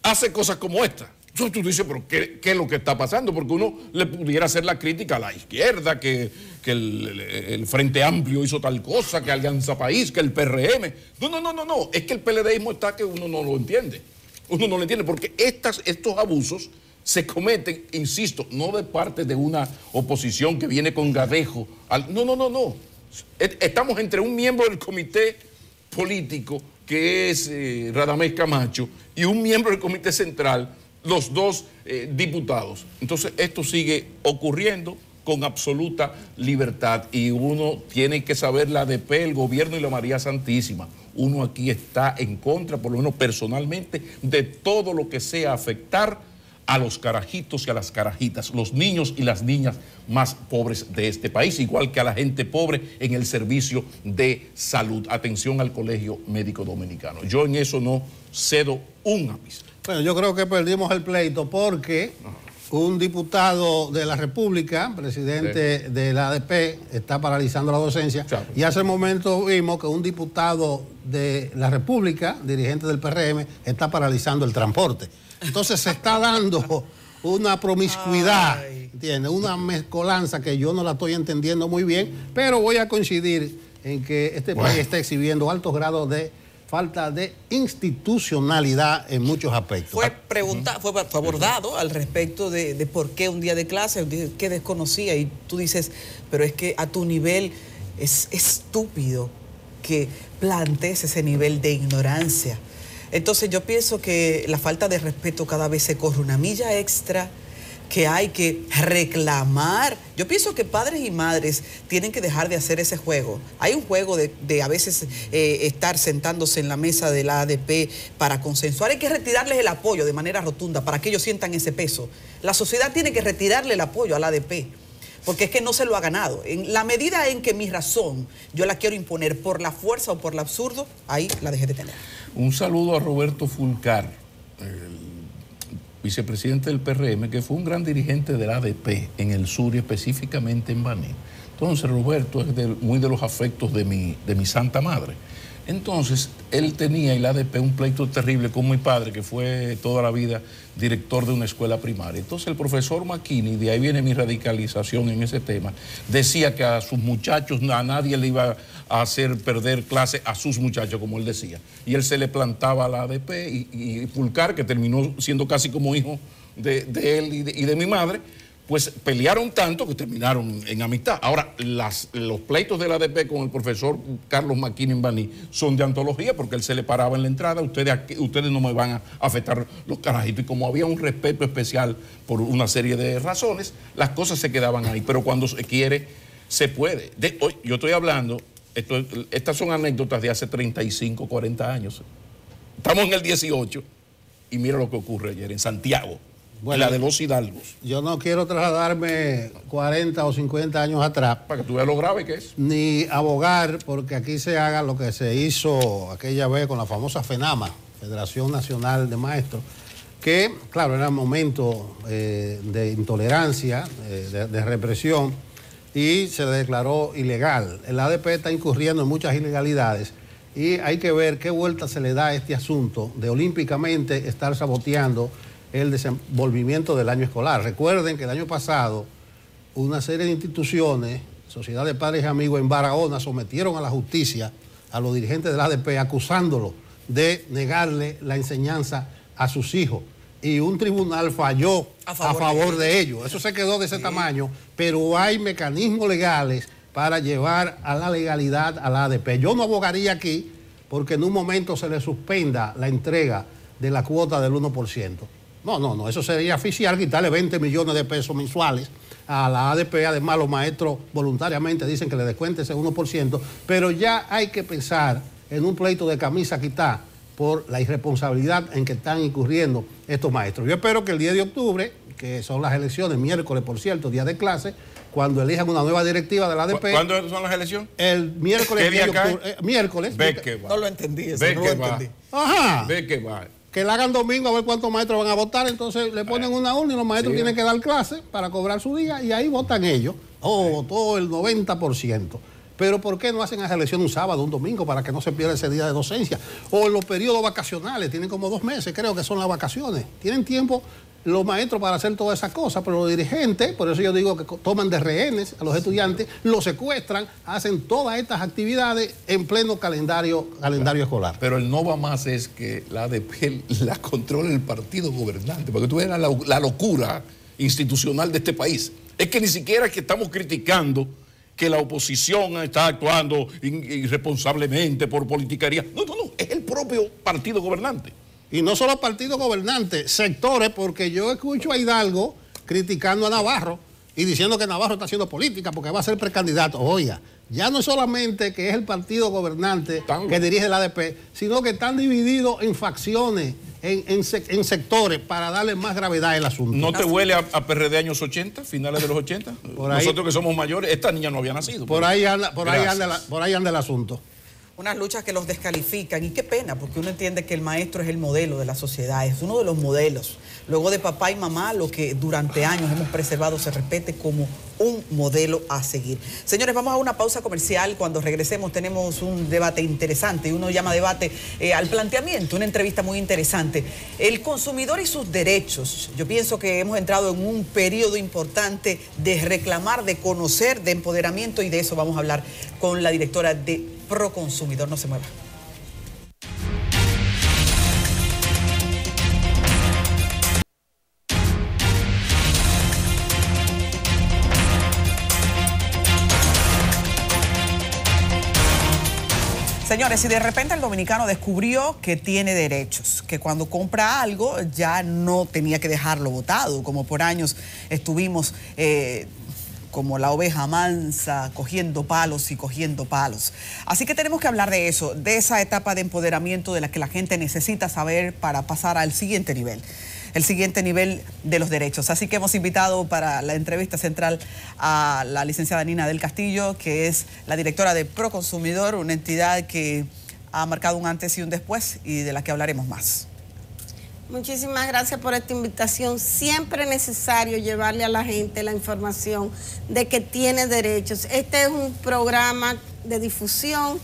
hace cosas como esta. Entonces tú dices, pero ¿qué es lo que está pasando? Porque uno le pudiera hacer la crítica a la izquierda, que el Frente Amplio hizo tal cosa, que Alianza País, que el PRM. No. Es que el PLDismo está que uno no lo entiende. Uno no lo entiende porque estos abusos se cometen, insisto, no de parte de una oposición que viene con gadejo. No. Estamos entre un miembro del comité político, que es Radamés Camacho, y un miembro del comité central, los dos diputados. Entonces esto sigue ocurriendo con absoluta libertad y uno tiene que saber la ADP, el gobierno y la María Santísima. Uno aquí está en contra, por lo menos personalmente, de todo lo que sea afectar a los carajitos y a las carajitas, los niños y las niñas más pobres de este país, igual que a la gente pobre en el servicio de salud. Atención al Colegio Médico Dominicano. Yo en eso no cedo un ápice. Bueno, yo creo que perdimos el pleito porque un diputado de la República, presidente de la ADP, está paralizando la docencia. Y hace un momento vimos que un diputado de la República, dirigente del PRM, está paralizando el transporte. Entonces se está dando una promiscuidad, ¿entiendes? Una mezcolanza que yo no la estoy entendiendo muy bien, pero voy a coincidir en que este país está exhibiendo altos grados de falta de institucionalidad en muchos aspectos. Fue abordado al respecto de por qué un día de clase, que desconocía, y tú dices, pero es que a tu nivel es estúpido que plantees ese nivel de ignorancia. Entonces yo pienso que la falta de respeto cada vez se corre una milla extra, que hay que reclamar. Yo pienso que padres y madres tienen que dejar de hacer ese juego. Hay un juego de a veces estar sentándose en la mesa de la ADP para consensuar. Hay que retirarles el apoyo de manera rotunda para que ellos sientan ese peso. La sociedad tiene que retirarle el apoyo a la ADP, porque es que no se lo ha ganado. En la medida en que mi razón yo la quiero imponer por la fuerza o por el absurdo, ahí la dejé de tener. Un saludo a Roberto Fulcar, vicepresidente del PRM, que fue un gran dirigente de la ADP en el sur y específicamente en Baní. Entonces Roberto es muy de los afectos de mi santa madre. Entonces él tenía y la ADP un pleito terrible con mi padre, que fue toda la vida director de una escuela primaria. Entonces el profesor McKinney, de ahí viene mi radicalización en ese tema, decía que a sus muchachos, a nadie le iba a hacer perder clase a sus muchachos, como él decía. Y él se le plantaba a la ADP y Fulcar, que terminó siendo casi como hijo de él y de mi madre, pues pelearon tanto que terminaron en amistad. Ahora, los pleitos de la ADP con el profesor Carlos McKinney en Baní son de antología, porque él se le paraba en la entrada, ustedes no me van a afectar los carajitos. Y como había un respeto especial por una serie de razones, las cosas se quedaban ahí. Pero cuando se quiere, se puede. Yo estoy hablando, estas son anécdotas de hace 35, 40 años. Estamos en el 18 y mira lo que ocurre ayer en Santiago. Bueno, la de los Hidalgos. Yo no quiero trasladarme 40 o 50 años atrás. Para que tú veas lo grave que es. Ni abogar porque aquí se haga lo que se hizo aquella vez con la famosa FENAMA, Federación Nacional de Maestros, que, claro, era un momento de intolerancia, de represión, y se declaró ilegal. El ADP está incurriendo en muchas ilegalidades y hay que ver qué vuelta se le da a este asunto de olímpicamente estar saboteando el desenvolvimiento del año escolar. Recuerden que el año pasado una serie de instituciones, Sociedad de Padres y Amigos en Barahona, sometieron a la justicia a los dirigentes del ADP acusándolos de negarle la enseñanza a sus hijos. Y un tribunal falló a favor de ellos. Eso se quedó de ese tamaño, pero hay mecanismos legales para llevar a la legalidad a la ADP. Yo no abogaría aquí porque en un momento se le suspenda la entrega de la cuota del 1%. No, eso sería oficial, quitarle 20 millones de pesos mensuales a la ADP. Además, los maestros voluntariamente dicen que le descuente ese 1%, pero ya hay que pensar en un pleito de camisa quitada por la irresponsabilidad en que están incurriendo estos maestros. Yo espero que el 10 de octubre, que son las elecciones, miércoles, por cierto, día de clase, cuando elijan una nueva directiva de la ADP. ¿Cuándo son las elecciones? El miércoles. ¿Qué día cae? Miércoles. Ve que va. No lo entendí, eso Ve no que lo va. entendí. Ajá. Ve que va. Que la hagan domingo a ver cuántos maestros van a votar, entonces le ponen una urna y los maestros tienen que dar clase para cobrar su día y ahí votan ellos. Votó el 90%. Pero ¿por qué no hacen esa elección un sábado, un domingo, para que no se pierda ese día de docencia? O en los periodos vacacionales, tienen como 2 meses, creo que son las vacaciones. Tienen tiempo los maestros para hacer todas esas cosas, pero los dirigentes, por eso yo digo que toman de rehenes a los estudiantes, los secuestran, hacen todas estas actividades en pleno calendario escolar. Pero el no va más es que la ADP la controla el partido gobernante, porque tú ves la locura institucional de este país. Es que ni siquiera es que estamos criticando que la oposición está actuando irresponsablemente por politiquería. No, es el propio partido gobernante. Y no solo partidos gobernantes, sectores, porque yo escucho a Hidalgo criticando a Navarro y diciendo que Navarro está haciendo política porque va a ser precandidato. Oiga, ya no es solamente que es el partido gobernante que dirige el ADP, sino que están divididos en facciones, en sectores, para darle más gravedad al asunto. ¿No te huele a PRD años 80, finales de los 80? Nosotros que somos mayores, esta niña no había nacido. Por ahí anda el asunto. Unas luchas que los descalifican y qué pena, porque uno entiende que el maestro es el modelo de la sociedad, es uno de los modelos. Luego de papá y mamá, lo que durante años hemos preservado se repite como un modelo a seguir. Señores, vamos a una pausa comercial. Cuando regresemos tenemos un debate interesante, uno llama debate al planteamiento, una entrevista muy interesante. El consumidor y sus derechos. Yo pienso que hemos entrado en un periodo importante de reclamar, de conocer, de empoderamiento, y de eso vamos a hablar con la directora de Proconsumidor. No se mueva. Señores, si de repente el dominicano descubrió que tiene derechos, que cuando compra algo ya no tenía que dejarlo botado, como por años estuvimos como la oveja mansa, cogiendo palos y cogiendo palos. Así que tenemos que hablar de eso, de esa etapa de empoderamiento de la que la gente necesita saber para pasar al siguiente nivel. El siguiente nivel de los derechos. Así que hemos invitado para la entrevista central a la licenciada Nina del Castillo, que es la directora de Proconsumidor, una entidad que ha marcado un antes y un después y de la que hablaremos más. Muchísimas gracias por esta invitación. Siempre es necesario llevarle a la gente la información de que tiene derechos. Este es un programa de difusión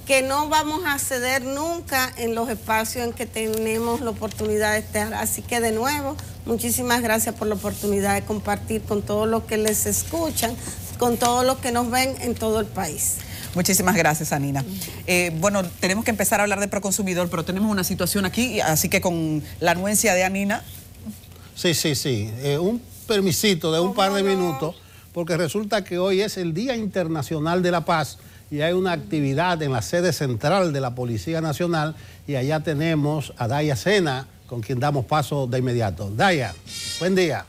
que no vamos a ceder nunca en los espacios en que tenemos la oportunidad de estar. Así que de nuevo, muchísimas gracias por la oportunidad de compartir con todos los que les escuchan, con todos los que nos ven en todo el país. Muchísimas gracias, Anina. Bueno, tenemos que empezar a hablar de Proconsumidor, pero tenemos una situación aquí, así que con la anuencia de Anina. Sí. Un permisito de un par de minutos, porque resulta que hoy es el Día Internacional de la Paz y hay una actividad en la sede central de la Policía Nacional y allá tenemos a Daya Sena, con quien damos paso de inmediato. Daya, buen día.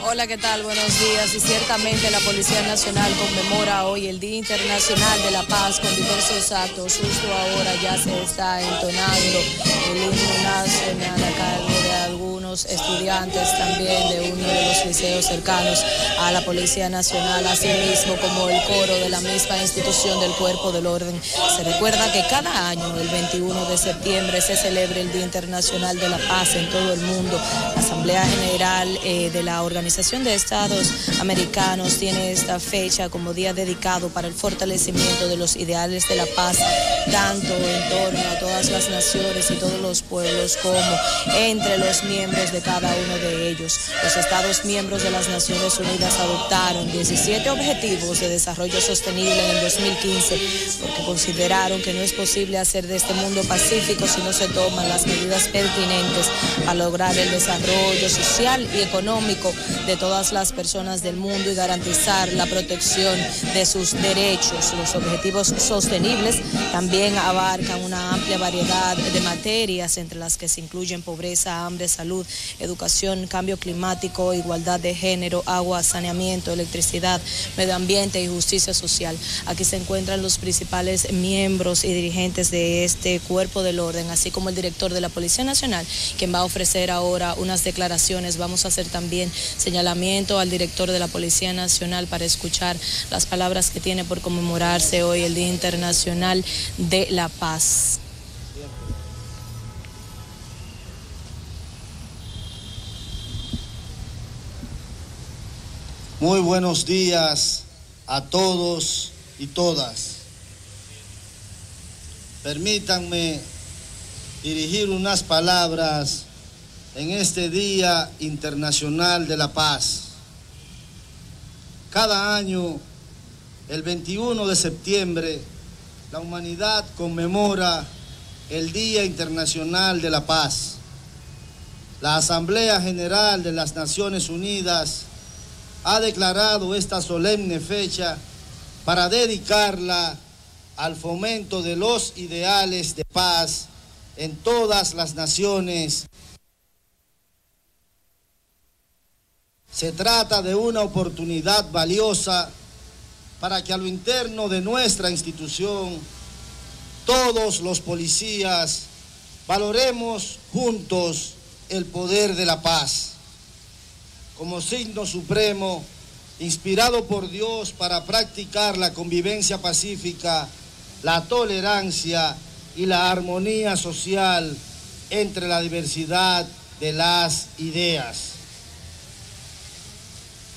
Hola, ¿qué tal? Buenos días. Y ciertamente la Policía Nacional conmemora hoy el Día Internacional de la Paz con diversos actos. Justo ahora ya se está entonando el himno nacional a cargo de algunos estudiantes también de uno de los liceos cercanos a la Policía Nacional, así mismo como el coro de la misma institución del Cuerpo del Orden. Se recuerda que cada año, el 21 de septiembre, se celebra el Día Internacional de la Paz en todo el mundo. La Asamblea General de la Organización de Estados Americanos tiene esta fecha como día dedicado para el fortalecimiento de los ideales de la paz, tanto en torno a todas las naciones y todos los pueblos como entre los miembros de cada uno de ellos. Los Estados miembros de las Naciones Unidas adoptaron 17 objetivos de desarrollo sostenible en el 2015 porque consideraron que no es posible hacer de este mundo pacífico si no se toman las medidas pertinentes para lograr el desarrollo social y económico de todas las personas del mundo y garantizar la protección de sus derechos. Los objetivos sostenibles también abarcan una amplia variedad de materias, entre las que se incluyen pobreza, hambre, salud, educación, cambio climático, igualdad de género, agua, saneamiento, electricidad, medio ambiente y justicia social. Aquí se encuentran los principales miembros y dirigentes de este Cuerpo del Orden, así como el director de la Policía Nacional, quien va a ofrecer ahora unas declaraciones. Vamos a hacer también señalamiento al director de la Policía Nacional para escuchar las palabras que tiene por conmemorarse hoy el Día Internacional de la Paz. Muy buenos días a todos y todas. Permítanme dirigir unas palabras en este Día Internacional de la Paz. Cada año, el 21 de septiembre, la humanidad conmemora el Día Internacional de la Paz. La Asamblea General de las Naciones Unidas ha declarado esta solemne fecha para dedicarla al fomento de los ideales de paz en todas las naciones. Se trata de una oportunidad valiosa para que a lo interno de nuestra institución, todos los policías valoremos juntos el poder de la paz como signo supremo, inspirado por Dios para practicar la convivencia pacífica, la tolerancia y la armonía social entre la diversidad de las ideas.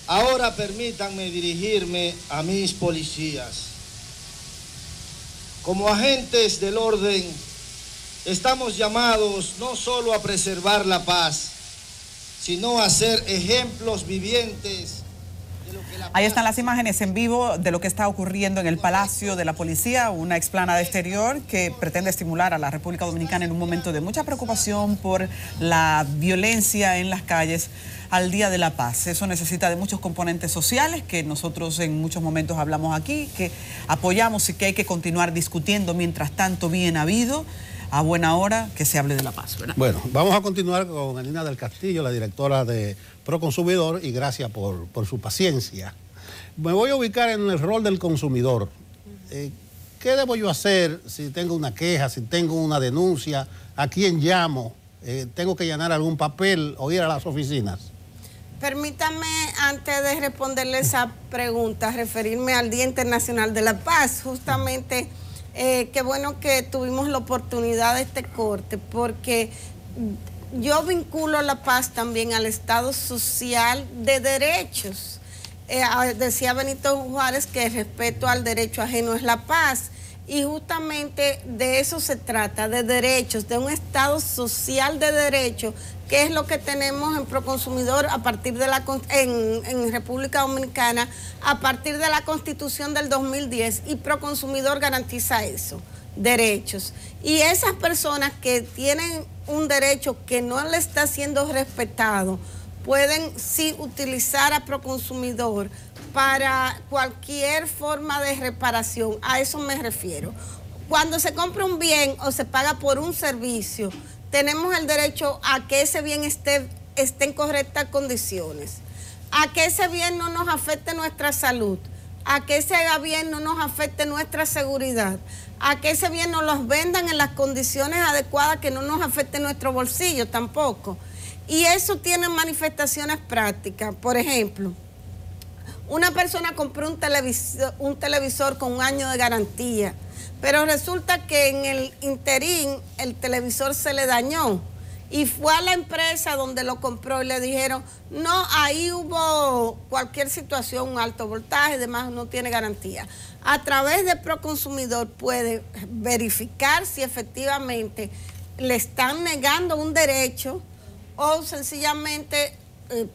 Ahora permítanme dirigirme a mis policías. Como agentes del orden, estamos llamados no solo a preservar la paz, sino a ser ejemplos vivientes Ahí están las imágenes en vivo de lo que está ocurriendo en el Palacio de la Policía, una explanada exterior que pretende estimular a la República Dominicana en un momento de mucha preocupación por la violencia en las calles al Día de la Paz. Eso necesita de muchos componentes sociales que nosotros en muchos momentos hablamos aquí, que apoyamos y que hay que continuar discutiendo. Mientras tanto, bien habido, a buena hora que se hable de la paz, ¿verdad? Bueno, vamos a continuar con Elina del Castillo, la directora de Proconsumidor, y gracias por su paciencia. Me voy a ubicar en el rol del consumidor. ¿Qué debo yo hacer si tengo una queja, si tengo una denuncia? ¿A quién llamo? ¿Tengo que llenar algún papel o ir a las oficinas? Permítame, antes de responderle esa pregunta, referirme al Día Internacional de la Paz. Justamente, qué bueno que tuvimos la oportunidad de este corte, porque yo vinculo la paz también al estado social de derechos. Decía Benito Juárez que el respeto al derecho ajeno es la paz. Y justamente de eso se trata, de derechos, de un estado social de derechos, que es lo que tenemos en Proconsumidor a partir de en República Dominicana, a partir de la Constitución del 2010, y Proconsumidor garantiza eso, derechos. Y esas personas que tienen un derecho que no le está siendo respetado, pueden sí utilizar a Proconsumidor para cualquier forma de reparación. A eso me refiero. Cuando se compra un bien o se paga por un servicio, tenemos el derecho a que ese bien esté en correctas condiciones, a que ese bien no nos afecte nuestra salud, a que ese bien no nos afecte nuestra seguridad, a que ese bien nos los vendan en las condiciones adecuadas, que no nos afecte nuestro bolsillo tampoco. Y eso tiene manifestaciones prácticas. Por ejemplo, una persona compró un televisor con 1 año de garantía, pero resulta que en el interín el televisor se le dañó y fue a la empresa donde lo compró y le dijeron, no, ahí hubo cualquier situación, un alto voltaje y demás, no tiene garantía. A través de Proconsumidor puede verificar si efectivamente le están negando un derecho o sencillamente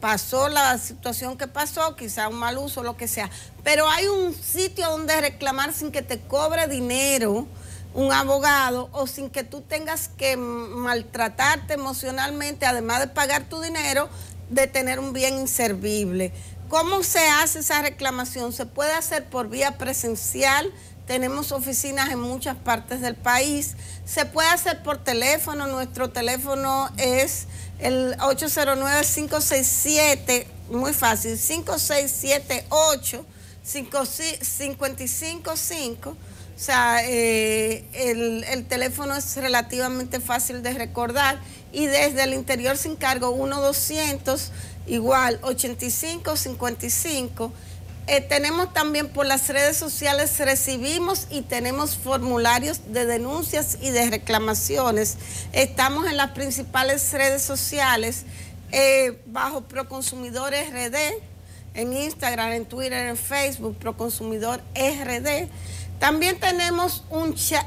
pasó la situación que pasó, quizá un mal uso, lo que sea. Pero hay un sitio donde reclamar sin que te cobre dinero un abogado o sin que tú tengas que maltratarte emocionalmente, además de pagar tu dinero, de tener un bien inservible. ¿Cómo se hace esa reclamación? Se puede hacer por vía presencial. Tenemos oficinas en muchas partes del país. Se puede hacer por teléfono. Nuestro teléfono es el 809-567, muy fácil, 5678-5555. O sea, el teléfono es relativamente fácil de recordar. Y desde el interior sin cargo, 1-200, igual, 8555. Tenemos también por las redes sociales, recibimos y tenemos formularios de denuncias y de reclamaciones. Estamos en las principales redes sociales bajo Proconsumidor RD, en Instagram, en Twitter, en Facebook, Proconsumidor RD. También tenemos un chat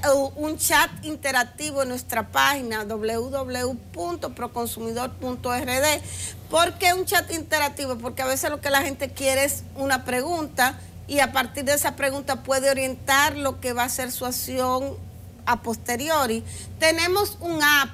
interactivo en nuestra página www.proconsumidor.rd. ¿Por qué un chat interactivo? Porque a veces lo que la gente quiere es una pregunta y a partir de esa pregunta puede orientar lo que va a ser su acción a posteriori. Tenemos un app,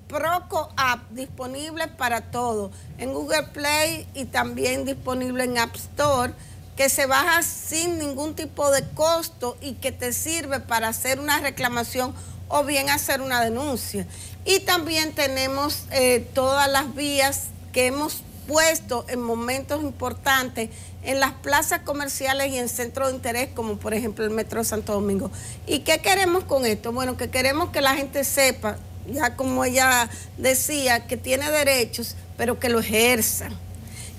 Proco App, disponible para todo, en Google Play y también disponible en App Store, que se baja sin ningún tipo de costo y que te sirve para hacer una reclamación o bien hacer una denuncia. Y también tenemos todas las vías que hemos puesto en momentos importantes en las plazas comerciales y en centros de interés, como por ejemplo el Metro de Santo Domingo. ¿Y qué queremos con esto? Bueno, que queremos que la gente sepa, ya como ella decía, que tiene derechos, pero que lo ejerza.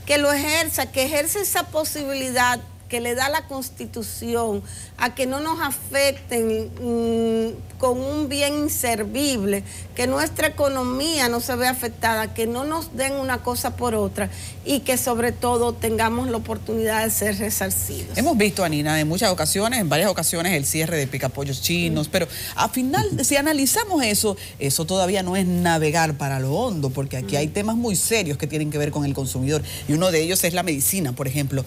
Que ejerce esa posibilidad que le da la Constitución a que no nos afecten con un bien inservible, que nuestra economía no se vea afectada, que no nos den una cosa por otra y que sobre todo tengamos la oportunidad de ser resarcidos. Hemos visto, Anina, en varias ocasiones, el cierre de picapollos chinos, pero al final, si analizamos eso todavía no es navegar para lo hondo, porque aquí hay temas muy serios que tienen que ver con el consumidor, y uno de ellos es la medicina, por ejemplo.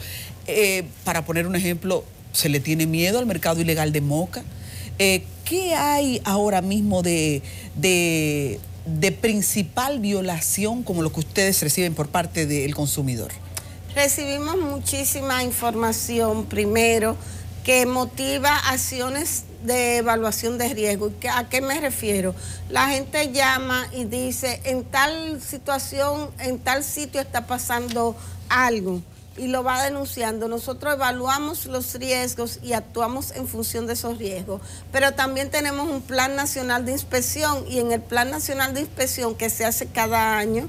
Para poner un ejemplo, ¿se le tiene miedo al mercado ilegal de Moca? ¿Qué hay ahora mismo de principal violación como lo que ustedes reciben por parte del consumidor? Recibimos muchísima información, primero, que motiva acciones de evaluación de riesgo. ¿A qué me refiero? La gente llama y dice, en tal situación, en tal sitio está pasando algo, y lo va denunciando. Nosotros evaluamos los riesgos y actuamos en función de esos riesgos. Pero también tenemos un Plan Nacional de Inspección, y en el Plan Nacional de Inspección, que se hace cada año,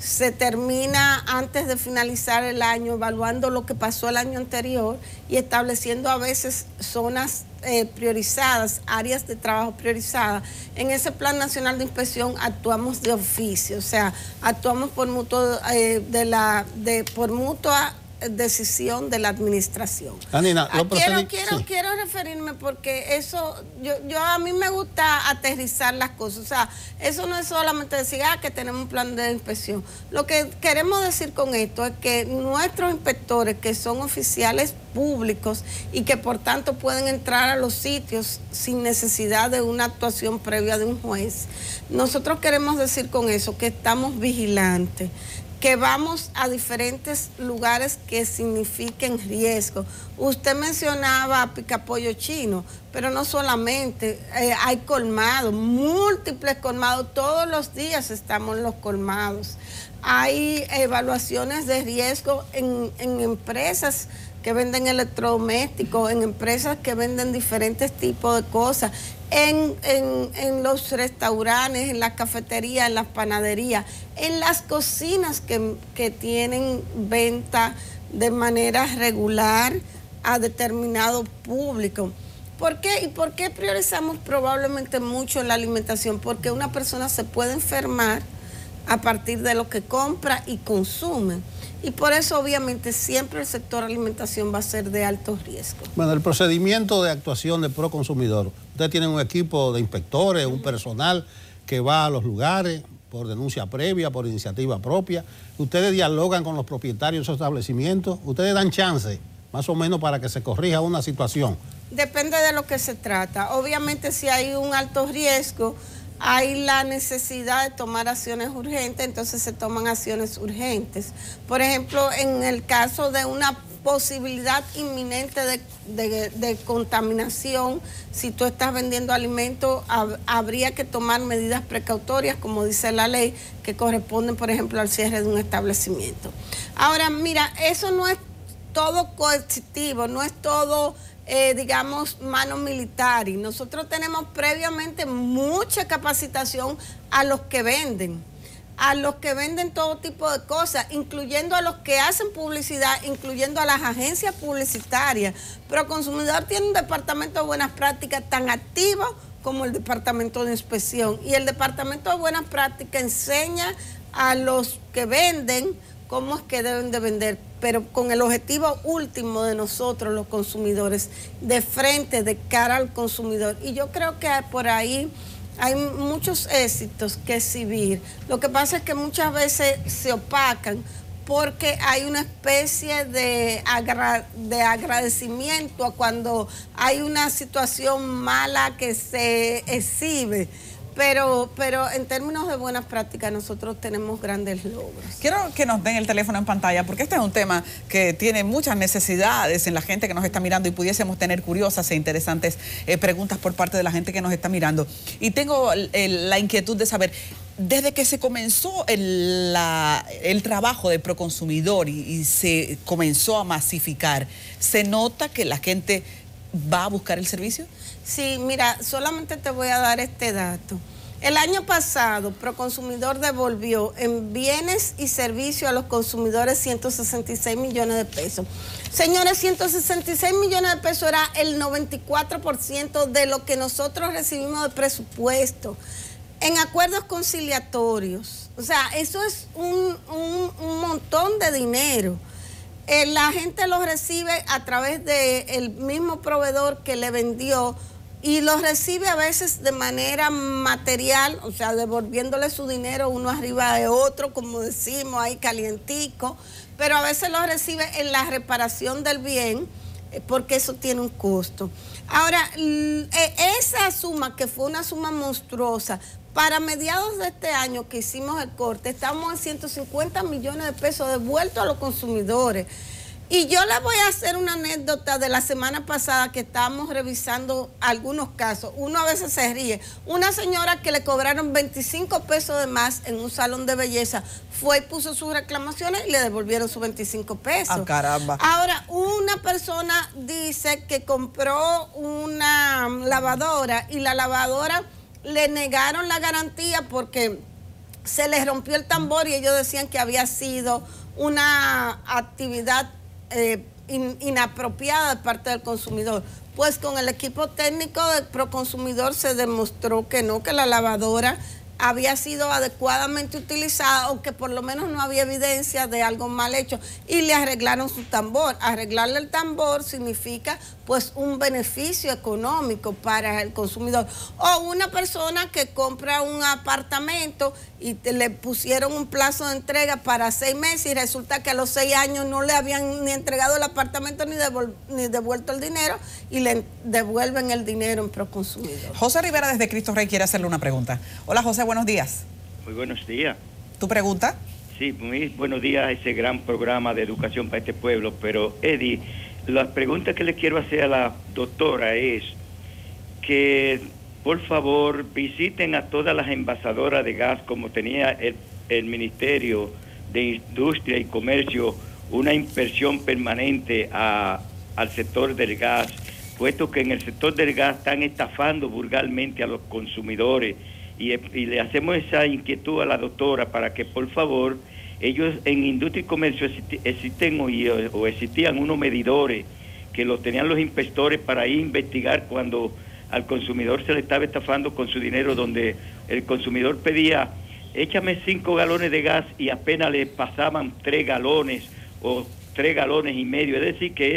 se termina antes de finalizar el año evaluando lo que pasó el año anterior y estableciendo a veces zonas priorizadas, áreas de trabajo priorizadas. En ese Plan Nacional de Inspección actuamos de oficio, o sea, actuamos por mutua decisión de la administración. Anina, quiero referirme porque eso, a mí me gusta aterrizar las cosas, o sea, eso no es solamente decir que tenemos un plan de inspección. Lo que queremos decir con esto es que nuestros inspectores, que son oficiales públicos y que por tanto pueden entrar a los sitios sin necesidad de una actuación previa de un juez, nosotros queremos decir con eso que estamos vigilantes, que vamos a diferentes lugares que signifiquen riesgo. Usted mencionaba picapollo chino, pero no solamente, hay colmados, múltiples colmados, todos los días estamos en los colmados. Hay evaluaciones de riesgo en empresas que venden electrodomésticos, en empresas que venden diferentes tipos de cosas, en los restaurantes, en las cafeterías, en las panaderías, en las cocinas que tienen venta de manera regular a determinado público. ¿Por qué? ¿Y por qué priorizamos probablemente mucho la alimentación? Porque una persona se puede enfermar a partir de lo que compra y consume. Y por eso, obviamente, siempre el sector alimentación va a ser de alto riesgo. Bueno, el procedimiento de actuación de Proconsumidor, ustedes tienen un equipo de inspectores, un personal que va a los lugares por denuncia previa, por iniciativa propia. Ustedes dialogan con los propietarios de esos establecimientos. Ustedes dan chance, más o menos, para que se corrija una situación. Depende de lo que se trata. Obviamente, si hay un alto riesgo, hay la necesidad de tomar acciones urgentes, entonces se toman acciones urgentes. Por ejemplo, en el caso de una posibilidad inminente de contaminación, si tú estás vendiendo alimentos, habría que tomar medidas precautorias, como dice la ley, que corresponden, por ejemplo, al cierre de un establecimiento. Ahora, mira, eso no es todo coercitivo, no es todo digamos, mano militar, y nosotros tenemos previamente mucha capacitación a los que venden todo tipo de cosas, incluyendo a los que hacen publicidad, incluyendo a las agencias publicitarias. Proconsumidor tiene un departamento de buenas prácticas tan activo como el departamento de inspección, y el departamento de buenas prácticas enseña a los que venden cómo es que deben de vender, pero con el objetivo último de nosotros, los consumidores, de frente, de cara al consumidor. Y yo creo que por ahí hay muchos éxitos que exhibir. Lo que pasa es que muchas veces se opacan porque hay una especie de agradecimiento a cuando hay una situación mala que se exhibe. Pero en términos de buenas prácticas nosotros tenemos grandes logros. Quiero que nos den el teléfono en pantalla, porque este es un tema que tiene muchas necesidades en la gente que nos está mirando, y pudiésemos tener curiosas e interesantes preguntas por parte de la gente que nos está mirando. Y tengo la inquietud de saber, desde que se comenzó el trabajo de Proconsumidor y se comenzó a masificar, ¿se nota que la gente va a buscar el servicio? Sí, mira, solamente te voy a dar este dato. El año pasado, Proconsumidor devolvió en bienes y servicios a los consumidores 166 millones de pesos. Señores, 166 millones de pesos era el 94% de lo que nosotros recibimos de presupuesto en acuerdos conciliatorios. O sea, eso es un montón de dinero. La gente lo recibe a través del mismo proveedor que le vendió y lo recibe a veces de manera material, o sea, devolviéndole su dinero uno arriba de otro, como decimos, ahí calientico, pero a veces lo recibe en la reparación del bien, porque eso tiene un costo. Ahora, esa suma, que fue una suma monstruosa, para mediados de este año que hicimos el corte, estamos en 150 millones de pesos devueltos a los consumidores. Y yo les voy a hacer una anécdota de la semana pasada que estábamos revisando algunos casos. Uno a veces se ríe. Una señora que le cobraron 25 pesos de más en un salón de belleza fue y puso sus reclamaciones y le devolvieron sus 25 pesos. ¡Ah, caramba! Ahora, una persona dice que compró una lavadora y la lavadora le negaron la garantía porque se les rompió el tambor y ellos decían que había sido una actividad inapropiada de parte del consumidor. Pues con el equipo técnico de Proconsumidor se demostró que no, que la lavadora había sido adecuadamente utilizada o que por lo menos no había evidencia de algo mal hecho y le arreglaron su tambor. Arreglarle el tambor significa pues un beneficio económico para el consumidor. O una persona que compra un apartamento y le pusieron un plazo de entrega para 6 meses y resulta que a los 6 años no le habían ni entregado el apartamento ni devuelto el dinero y le devuelven el dinero en Proconsumidor. José Rivera desde Cristo Rey quiere hacerle una pregunta. Hola José, buenos días. Muy buenos días. ¿Tu pregunta? Sí, muy buenos días a ese gran programa de educación para este pueblo, pero Eddie, la pregunta que le quiero hacer a la doctora es que por favor visiten a todas las envasadoras de gas como tenía el Ministerio de Industria y Comercio una inversión permanente al sector del gas, puesto que en el sector del gas están estafando vulgarmente a los consumidores y le hacemos esa inquietud a la doctora para que por favor ellos en Industria y Comercio existen o existían unos medidores que los tenían los inspectores para ir a investigar cuando al consumidor se le estaba estafando con su dinero, donde el consumidor pedía, échame 5 galones de gas y apenas le pasaban 3 galones o 3 galones y medio. Es decir, que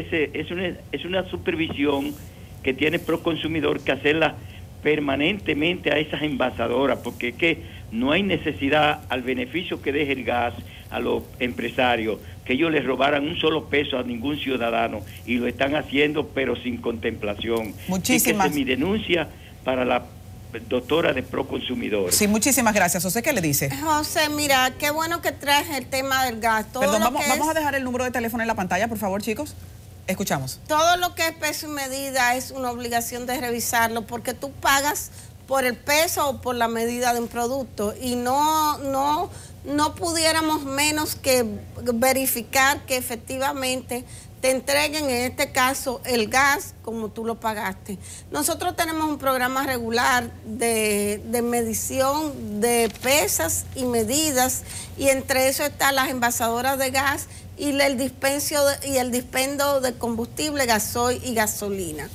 es una supervisión que tiene Proconsumidor que hacerla permanentemente a esas envasadoras, porque es que no hay necesidad al beneficio que deje el gas a los empresarios, que ellos les robaran un solo peso a ningún ciudadano y lo están haciendo pero sin contemplación. Muchísimas. Esa es mi denuncia para la doctora de Proconsumidor. Sí, muchísimas gracias. José, ¿qué le dice? José, mira, qué bueno que traes el tema del gas. Perdón, vamos a dejar el número de teléfono en la pantalla, por favor, chicos. Escuchamos. Todo lo que es peso y medida es una obligación de revisarlo porque tú pagas por el peso o por la medida de un producto y no pudiéramos menos que verificar que efectivamente te entreguen, en este caso, el gas como tú lo pagaste. Nosotros tenemos un programa regular de medición de pesas y medidas y entre eso están las envasadoras de gas y el dispendio de combustible, gasoil y gasolina.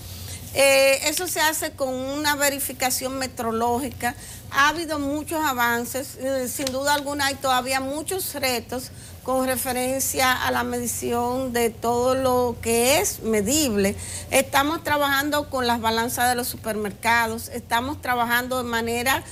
Eso se hace con una verificación metrológica. Ha habido muchos avances, sin duda alguna hay todavía muchos retos con referencia a la medición de todo lo que es medible. Estamos trabajando con las balanzas de los supermercados, estamos trabajando de manera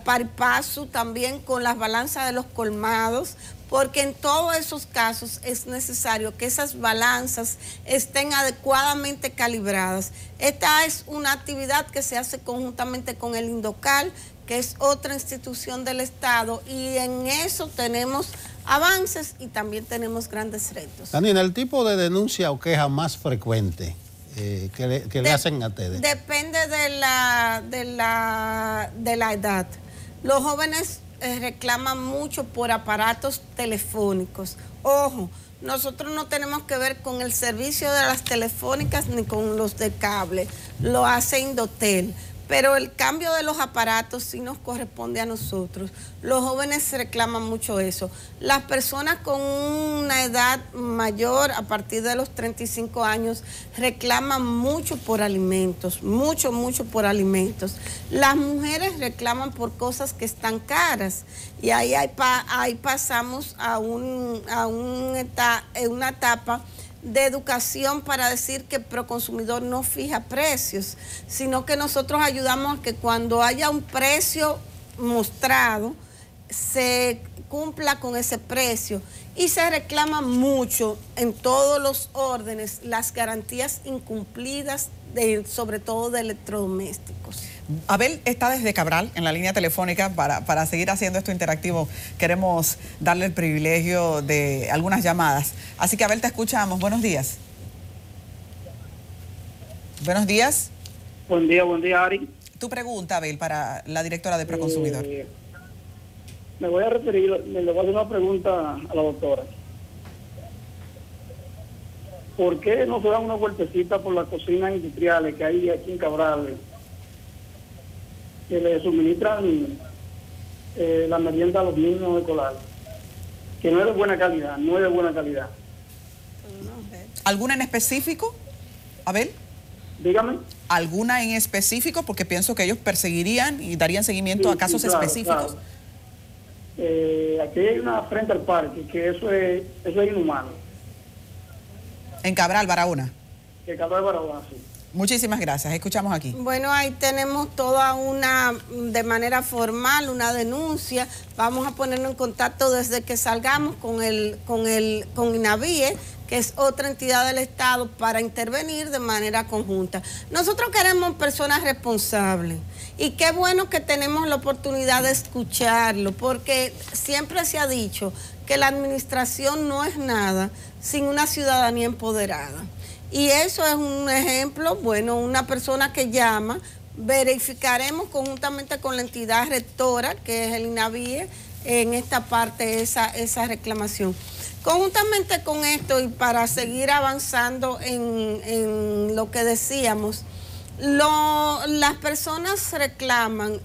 par y paso también con las balanzas de los colmados, porque en todos esos casos es necesario que esas balanzas estén adecuadamente calibradas. Esta es una actividad que se hace conjuntamente con el Indocal, que es otra institución del Estado, y en eso tenemos avances y también tenemos grandes retos. Daniela, el tipo de denuncia o queja más frecuente que le hacen a ustedes. Depende de la edad. Los jóvenes reclaman mucho por aparatos telefónicos. Ojo, nosotros no tenemos que ver con el servicio de las telefónicas ni con los de cable, lo hace Indotel. pero el cambio de los aparatos sí nos corresponde a nosotros. Los jóvenes reclaman mucho eso. Las personas con una edad mayor, a partir de los 35 años, reclaman mucho por alimentos, mucho por alimentos. Las mujeres reclaman por cosas que están caras, y ahí pasamos a una etapa de educación para decir que Proconsumidor no fija precios, sino que nosotros ayudamos a que cuando haya un precio mostrado, se cumpla con ese precio. Y se reclama mucho en todos los órdenes las garantías incumplidas, sobre todo de electrodomésticos. Abel está desde Cabral en la línea telefónica. Para seguir haciendo esto interactivo, queremos darle el privilegio de algunas llamadas. Así que, Abel, te escuchamos. Buenos días. Buenos días. Buen día, Ari. Tu pregunta, Abel, para la directora de Proconsumidor. Le voy a hacer una pregunta a la doctora. ¿Por qué no se dan una vueltecita por las cocinas industriales que hay aquí en Cabral, que le suministran la merienda a los niños escolares, que no es de buena calidad, ¿Alguna en específico, Abel? Dígame. ¿Alguna en específico? Porque pienso que ellos perseguirían y darían seguimiento a casos específicos. Claro. Aquí hay una frente al parque, que eso es inhumano. En Cabral, Barahona. En Cabral, Barahona, sí. Muchísimas gracias. Escuchamos aquí. Bueno, ahí tenemos toda de manera formal, una denuncia. Vamos a ponernos en contacto desde que salgamos con INAVIE, que es otra entidad del Estado, para intervenir de manera conjunta. Nosotros queremos personas responsables, y qué bueno que tenemos la oportunidad de escucharlo, porque siempre se ha dicho que la administración no es nada sin una ciudadanía empoderada. Y eso es un ejemplo, bueno, una persona que llama, verificaremos conjuntamente con la entidad rectora, que es el INAVIE, en esta parte esa reclamación. Conjuntamente con esto, y para seguir avanzando en lo que decíamos, las personas reclaman,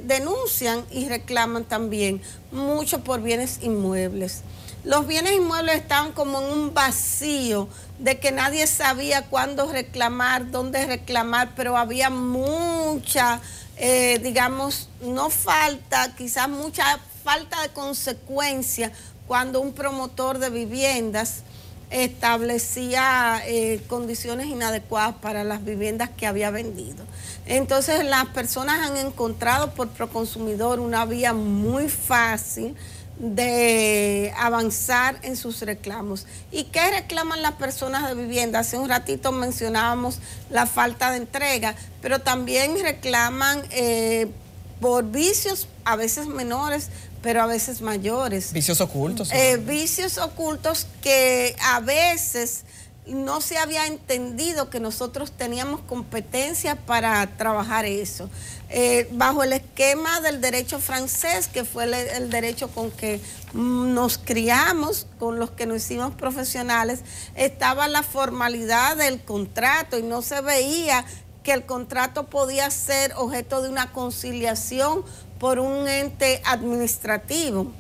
denuncian y reclaman también mucho por bienes inmuebles. Los bienes inmuebles estaban como en un vacío de que nadie sabía cuándo reclamar, dónde reclamar, pero había mucha, digamos, no falta, quizás mucha falta de consecuencia cuando un promotor de viviendas establecía condiciones inadecuadas para las viviendas que había vendido. Entonces las personas han encontrado por Proconsumidor una vía muy fácil de avanzar en sus reclamos. ¿Y qué reclaman las personas de vivienda? Hace un ratito mencionábamos la falta de entrega, pero también reclaman por vicios, a veces menores, pero a veces mayores. Vicios ocultos. Vicios ocultos que a veces no se había entendido que nosotros teníamos competencia para trabajar eso. Bajo el esquema del derecho francés, que fue el derecho con que nos criamos, con los que nos hicimos profesionales, estaba la formalidad del contrato y no se veía que el contrato podía ser objeto de una conciliación por un ente administrativo.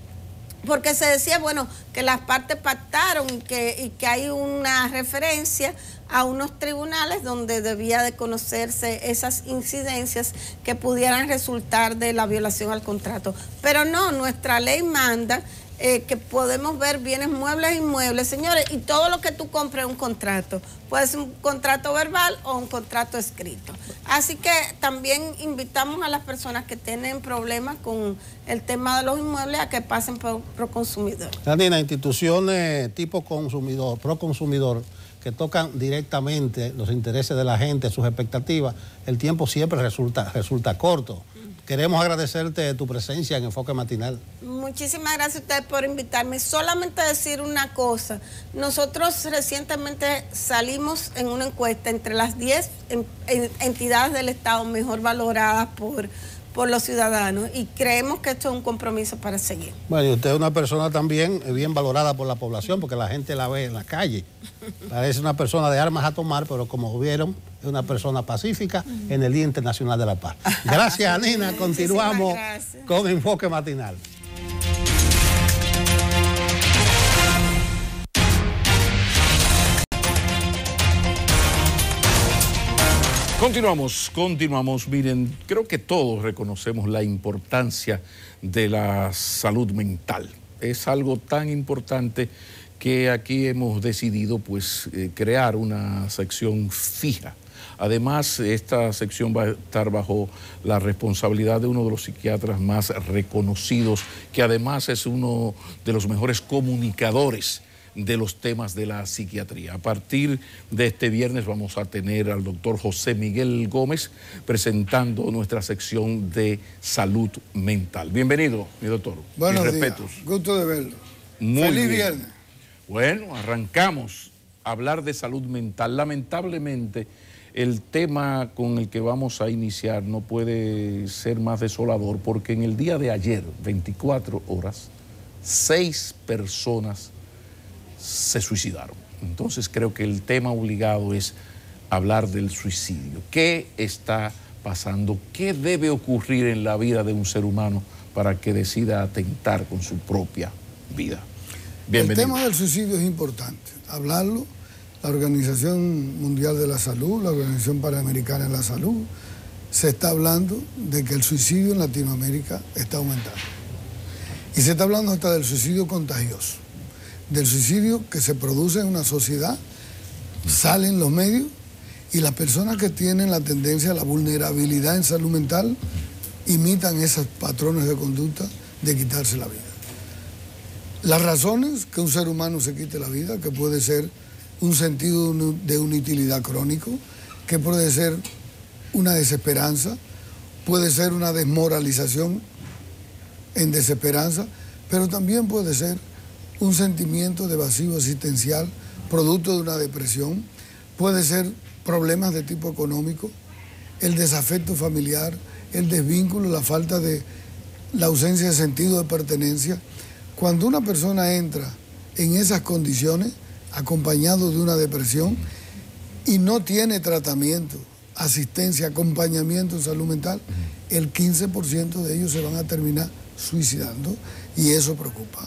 Porque se decía, bueno, que las partes pactaron y que hay una referencia a unos tribunales donde debía de conocerse esas incidencias que pudieran resultar de la violación al contrato. Pero no, nuestra ley manda que podemos ver bienes muebles e inmuebles, señores, y todo lo que tú compres es un contrato. Puede ser un contrato verbal o un contrato escrito. Así que también invitamos a las personas que tienen problemas con el tema de los inmuebles a que pasen por Proconsumidor. Janina, instituciones tipo consumidor, Proconsumidor, que tocan directamente los intereses de la gente, sus expectativas, el tiempo siempre resulta corto. Queremos agradecerte tu presencia en Enfoque Matinal. Muchísimas gracias a ustedes por invitarme. Solamente decir una cosa. Nosotros recientemente salimos en una encuesta entre las 10 entidades del Estado mejor valoradas por los ciudadanos, y creemos que esto es un compromiso para seguir. Bueno, y usted es una persona también bien valorada por la población, porque la gente la ve en la calle. Parece una persona de armas a tomar, pero como vieron, es es una persona pacífica en el Día Internacional de la Paz. Gracias, Anina. Continuamos con Enfoque Matinal. Continuamos. Miren, creo que todos reconocemos la importancia de la salud mental. Es algo tan importante que aquí hemos decidido pues crear una sección fija. Además, esta sección va a estar bajo la responsabilidad de uno de los psiquiatras más reconocidos, que además es uno de los mejores comunicadores de los temas de la psiquiatría. A partir de este viernes vamos a tener al doctor José Miguel Gómez presentando nuestra sección de salud mental. Bienvenido, mi doctor. Buenos Mis días. respetos. Gusto de verlo. Muy Feliz bien. viernes. Bueno, arrancamos a hablar de salud mental. Lamentablemente, el tema con el que vamos a iniciar no puede ser más desolador porque en el día de ayer, 24 horas, 6 personas se suicidaron. Entonces creo que el tema obligado es hablar del suicidio. ¿Qué está pasando? ¿Qué debe ocurrir en la vida de un ser humano para que decida atentar con su propia vida? Bienvenido. El tema del suicidio es importante. Hablarlo, la Organización Mundial de la Salud, la Organización Panamericana de la Salud, se está hablando de que el suicidio en Latinoamérica está aumentando. Y se está hablando hasta del suicidio contagioso, del suicidio que se produce en una sociedad, sale en los medios y las personas que tienen la tendencia a la vulnerabilidad en salud mental imitan esos patrones de conducta de quitarse la vida. Las razones que un ser humano se quite la vida, que puede ser un sentido de inutilidad crónico, que puede ser una desesperanza, puede ser una desmoralización en desesperanza, pero también puede ser un sentimiento de vacío existencial, producto de una depresión, puede ser problemas de tipo económico, el desafecto familiar, el desvínculo, la ausencia de sentido de pertenencia. Cuando una persona entra en esas condiciones, acompañado de una depresión, y no tiene tratamiento, asistencia, acompañamiento en salud mental, el 15% de ellos se van a terminar suicidando, y eso preocupa.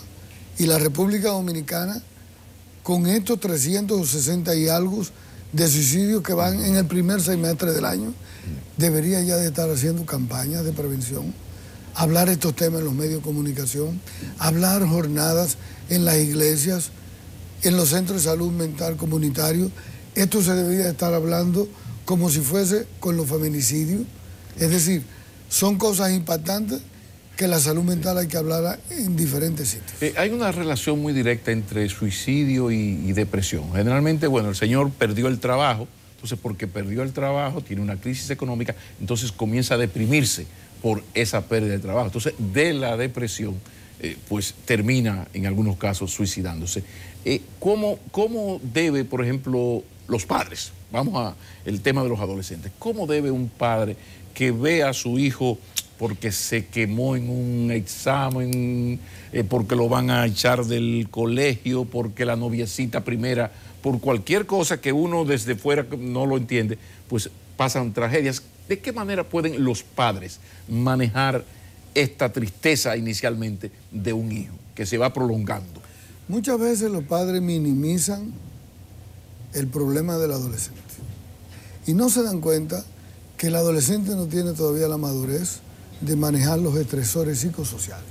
Y la República Dominicana, con estos 360 y algo de suicidios que van en el primer semestre del año, debería ya de estar haciendo campañas de prevención, hablar estos temas en los medios de comunicación, hablar jornadas en las iglesias, en los centros de salud mental comunitarios. Esto se debería estar hablando como si fuese con los feminicidios. Es decir, son cosas impactantes que la salud mental hay que hablar en diferentes sitios. Hay una relación muy directa entre suicidio y depresión. Generalmente, bueno, el señor perdió el trabajo, entonces porque perdió el trabajo, tiene una crisis económica, entonces comienza a deprimirse por esa pérdida de trabajo. Entonces, de la depresión, pues termina en algunos casos suicidándose. ¿Cómo debe, por ejemplo, los padres? Vamos al tema de los adolescentes. ¿Cómo debe un padre que ve a su hijo porque se quemó en un examen, porque lo van a echar del colegio, porque la noviecita primera, por cualquier cosa que uno desde fuera no lo entiende, pues pasan tragedias? ¿De qué manera pueden los padres manejar esta tristeza inicialmente de un hijo que se va prolongando? Muchas veces los padres minimizan el problema del adolescente y no se dan cuenta que el adolescente no tiene todavía la madurez de manejar los estresores psicosociales,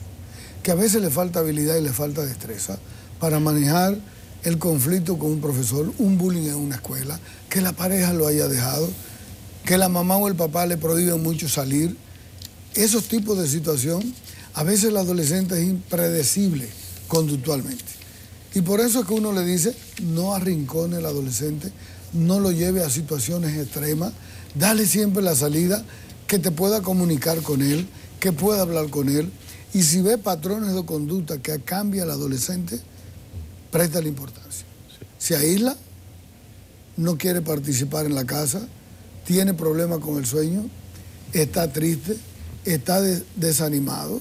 que a veces le falta habilidad y le falta destreza para manejar el conflicto con un profesor, un bullying en una escuela, que la pareja lo haya dejado, que la mamá o el papá le prohíben mucho salir. Esos tipos de situación, a veces el adolescente es impredecible conductualmente. Y por eso es que uno le dice, no arrincone al adolescente, no lo lleve a situaciones extremas, dale siempre la salida, que te pueda comunicar con él, que pueda hablar con él. Y si ve patrones de conducta que cambia al adolescente, presta la importancia. Sí. Se aísla, no quiere participar en la casa, tiene problemas con el sueño, está triste, está desanimado,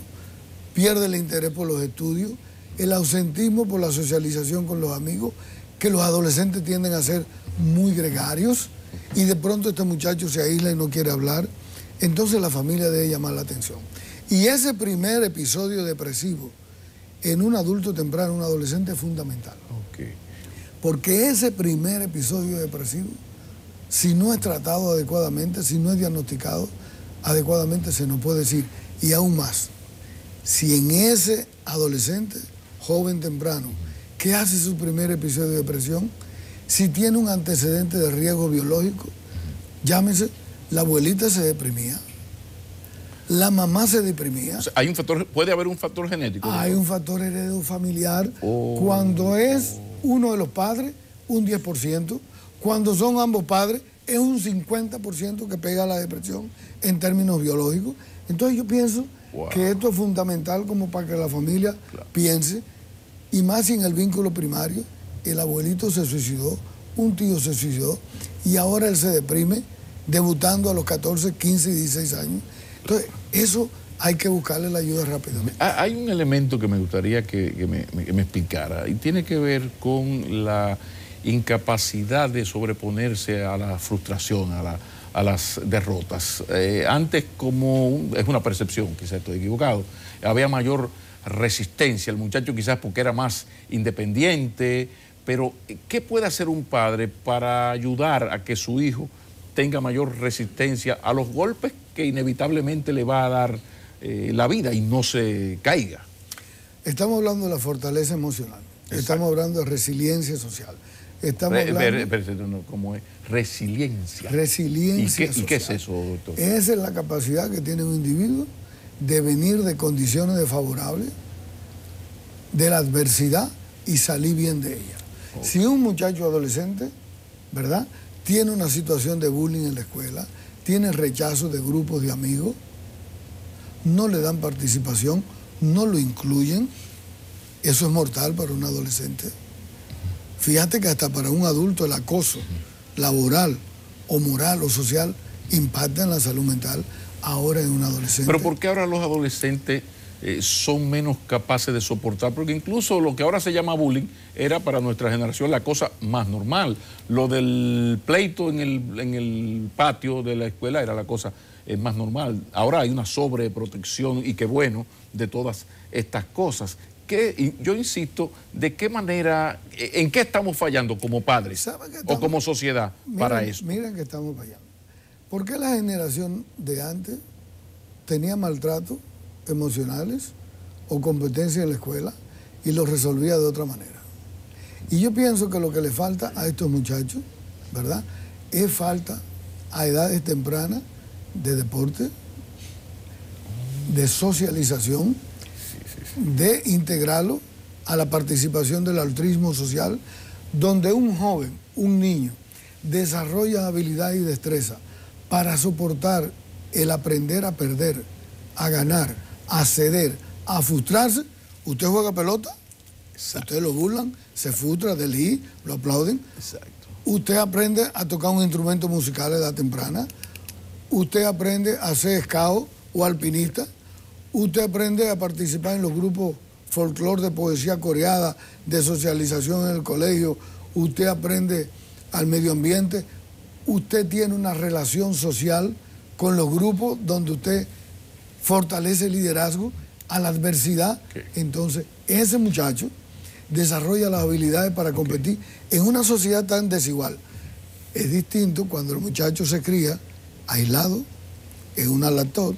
pierde el interés por los estudios, el ausentismo por la socialización con los amigos, que los adolescentes tienden a ser muy gregarios. y de pronto este muchacho se aísla y no quiere hablar, entonces la familia debe llamar la atención. Y ese primer episodio depresivo en un adulto temprano, un adolescente, es fundamental. Okay. Porque ese primer episodio depresivo, si no es tratado adecuadamente, si no es diagnosticado adecuadamente, se nos puede decir, y aún más, si en ese adolescente, joven temprano, que hace su primer episodio de depresión, si tiene un antecedente de riesgo biológico, llámese, la abuelita se deprimía, la mamá se deprimía. O sea, hay un factor, puede haber un factor genético. Hay un factor heredero familiar. Cuando es uno de los padres, un 10%. Cuando son ambos padres, es un 50% que pega a la depresión en términos biológicos. Entonces yo pienso que esto es fundamental como para que la familia piense, y más si en el vínculo primario, el abuelito se suicidó, un tío se suicidó, y ahora él se deprime, debutando a los 14, 15 y 16 años. Entonces, eso hay que buscarle la ayuda rápidamente. Hay un elemento que me gustaría que me explicara, y tiene que ver con la incapacidad de sobreponerse a la frustración, a las derrotas. Antes, es una percepción, quizás estoy equivocado, había mayor resistencia, el muchacho quizás porque era más independiente, pero ¿qué puede hacer un padre para ayudar a que su hijo tenga mayor resistencia a los golpes que inevitablemente le va a dar la vida y no se caiga? Estamos hablando de la fortaleza emocional. Exacto. Estamos hablando de resiliencia social. Estamos hablando... ¿Cómo es? Resiliencia. Resiliencia social. ¿Y qué es eso, doctor? Esa es la capacidad que tiene un individuo de venir de condiciones desfavorables, de la adversidad, y salir bien de ella. Okay. Si un muchacho adolescente, ¿verdad?, tiene una situación de bullying en la escuela, tiene rechazo de grupos de amigos, no le dan participación, no lo incluyen, eso es mortal para un adolescente. Fíjate que hasta para un adulto el acoso laboral o moral o social impacta en la salud mental, ahora en un adolescente. Pero ¿por qué ahora los adolescentes son menos capaces de soportar? Porque incluso lo que ahora se llama bullying era para nuestra generación la cosa más normal. Lo del pleito en el patio de la escuela era la cosa más normal. Ahora hay una sobreprotección, y qué bueno, de todas estas cosas. Yo insisto, ¿de qué manera, en qué estamos fallando como padres o como sociedad para eso? Miren que estamos fallando. ¿Por qué la generación de antes tenía maltrato emocionales o competencia en la escuela y lo resolvía de otra manera? Y yo pienso que lo que le falta a estos muchachos, ¿verdad?, es falta a edades tempranas de deporte, de socialización, de integrarlo a la participación del altruismo social, donde un joven, un niño, desarrolla habilidad y destreza para soportar el aprender a perder, a ganar, a ceder, a frustrarse. Usted juega pelota, ustedes lo burlan, se frustra, lo aplauden. Exacto. Usted aprende a tocar un instrumento musical a edad temprana, usted aprende a ser scout o alpinista, usted aprende a participar en los grupos folclore de poesía coreada, de socialización en el colegio, usted aprende al medio ambiente, usted tiene una relación social con los grupos donde usted fortalece el liderazgo a la adversidad. Okay. Entonces, ese muchacho desarrolla las habilidades para competir en una sociedad tan desigual. Es distinto cuando el muchacho se cría aislado, en una laptop,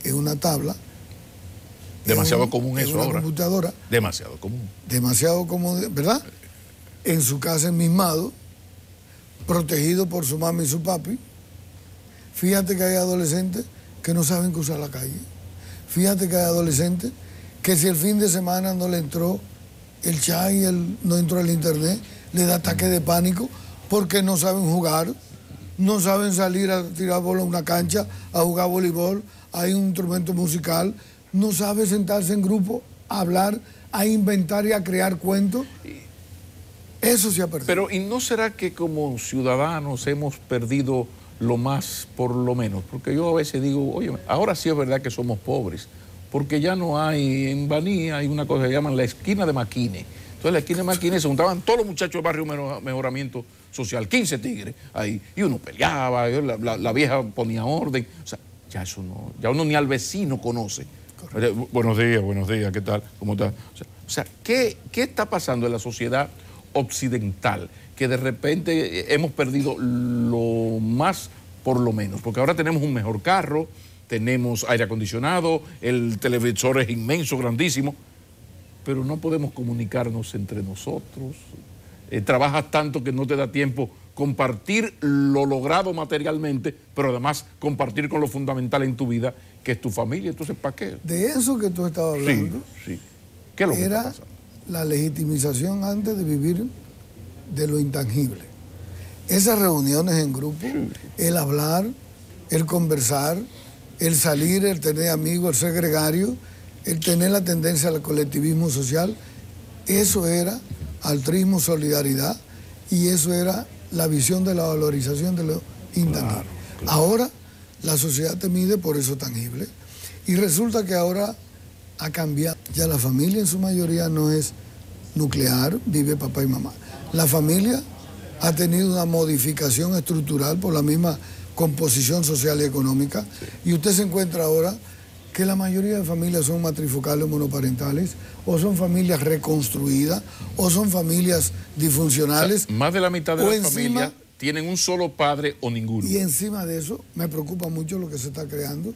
en una tabla. Demasiado común eso ahora. En una computadora. Demasiado común. Demasiado común, ¿verdad? En su casa enmismado, protegido por su mami y su papi. Fíjate que hay adolescentes que no saben cruzar la calle. Fíjate que hay adolescentes que si el fin de semana no le entró el chat y no entró el internet, le da ataque de pánico porque no saben jugar, no saben salir a tirar bola a una cancha, a jugar voleibol, hay un instrumento musical, no sabe sentarse en grupo, a hablar, a inventar y a crear cuentos. Eso se ha perdido. Pero ¿y no será que como ciudadanos hemos perdido lo más por lo menos? Porque yo a veces digo, oye, ahora sí es verdad que somos pobres, porque ya no hay, en Baní hay una cosa que llaman la esquina de Maquine, Entonces en la esquina de Marquines se juntaban todos los muchachos del barrio Mejoramiento Social, 15 tigres ahí, y uno peleaba, la vieja ponía orden. O sea, ya eso no, ya uno ni al vecino conoce. Buenos días, ¿qué tal? ¿Cómo está? O sea, ¿qué está pasando en la sociedad occidental? Que de repente hemos perdido lo más por lo menos, porque ahora tenemos un mejor carro, tenemos aire acondicionado, el televisor es inmenso, grandísimo, pero no podemos comunicarnos entre nosotros. Trabajas tanto que no te da tiempo compartir lo logrado materialmente, pero además compartir con lo fundamental en tu vida, que es tu familia. Entonces, ¿para qué? De eso que tú estabas hablando, sí. ¿Qué es lo que está era pasando? La legitimización antes de vivir de lo intangible. Esas reuniones en grupo, el hablar, el conversar, el salir, el tener amigos, el ser gregario, el tener la tendencia al colectivismo social, eso era altruismo, solidaridad, y eso era la visión de la valorización de lo intangible. Claro. Ahora la sociedad te mide por eso tangible, y resulta que ahora ha cambiado. Ya la familia en su mayoría no es nuclear, vive papá y mamá. La familia ha tenido una modificación estructural por la misma composición social y económica, y usted se encuentra ahora que la mayoría de familias son matrifocales o monoparentales, o son familias reconstruidas, o son familias disfuncionales. O sea, más de la mitad de las familias tienen un solo padre o ninguno. Y encima de eso, me preocupa mucho lo que se está creando,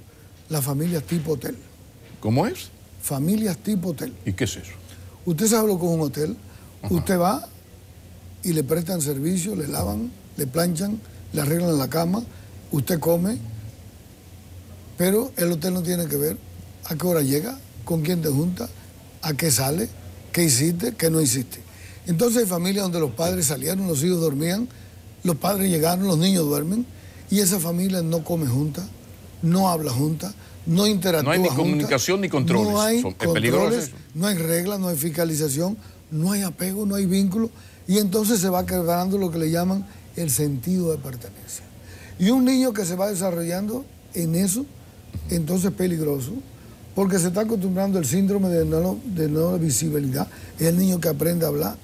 las familias tipo hotel. ¿Cómo es? Familias tipo hotel. ¿Y qué es eso? Usted se habló con un hotel, usted va y le prestan servicio, le lavan, le planchan, le arreglan la cama, usted come, pero el hotel no tiene que ver a qué hora llega, con quién te junta, a qué sale, qué hiciste, qué no hiciste. Entonces hay familias donde los padres salieron, los hijos dormían, los padres llegaron, los niños duermen, y esa familia no come junta, no habla junta, no interactúa junta. No hay ni comunicación ni controles. No hay controles, no hay reglas, no hay fiscalización, no hay apego, no hay vínculo, y entonces se va quebrando lo que le llaman el sentido de pertenencia. Y un niño que se va desarrollando en eso, entonces es peligroso, porque se está acostumbrando el síndrome de no visibilidad. Es el niño que aprende a hablar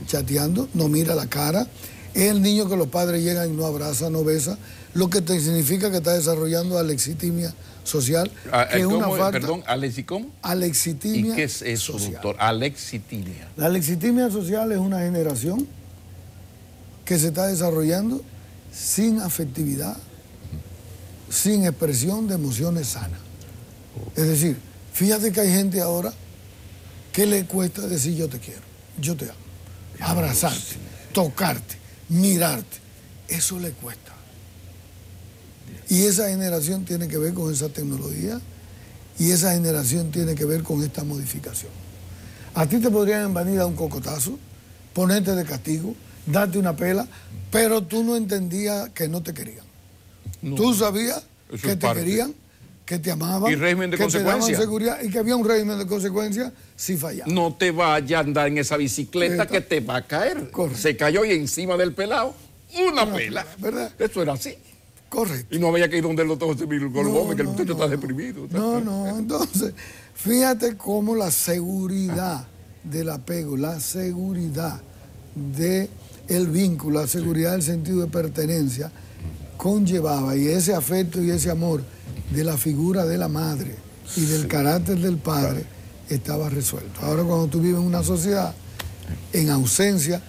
chateando, no mira la cara. Es el niño que los padres llegan y no abraza, no besa, lo que te significa que está desarrollando alexitimia social. Que es una falta. Perdón, ¿Alexi cómo? Alexitimia. ¿Y qué es eso, social, doctor? Alexitimia. La alexitimia social es una generación que se está desarrollando sin afectividad, sin expresión de emociones sanas. Es decir, fíjate que hay gente ahora que le cuesta decir yo te quiero, yo te amo, abrazarte, tocarte, mirarte, eso le cuesta. Y esa generación tiene que ver con esa tecnología, y esa generación tiene que ver con esta modificación. A ti te podrían venir a un cocotazo, ponerte de castigo, darte una pela, pero tú no entendías que no te querían. No, tú sabías que te querían, que te amaban, y régimen de que te daban consecuencia, seguridad, y que había un régimen de consecuencia si fallaba. No te vayas a andar en esa bicicleta que te va a caer. Correcto. Se cayó y encima del pelado, una pela. ¿Verdad? Eso era así. Correcto. Y no había que ir donde el doctor José Miguel Gómez, que el muchacho está deprimido. No, entonces, fíjate cómo la seguridad del apego, la seguridad del vínculo, la seguridad del sentido de pertenencia, conllevaba, y ese afecto y ese amor de la figura de la madre y del carácter del padre estaba resuelto. Ahora, cuando tú vives en una sociedad en ausencia,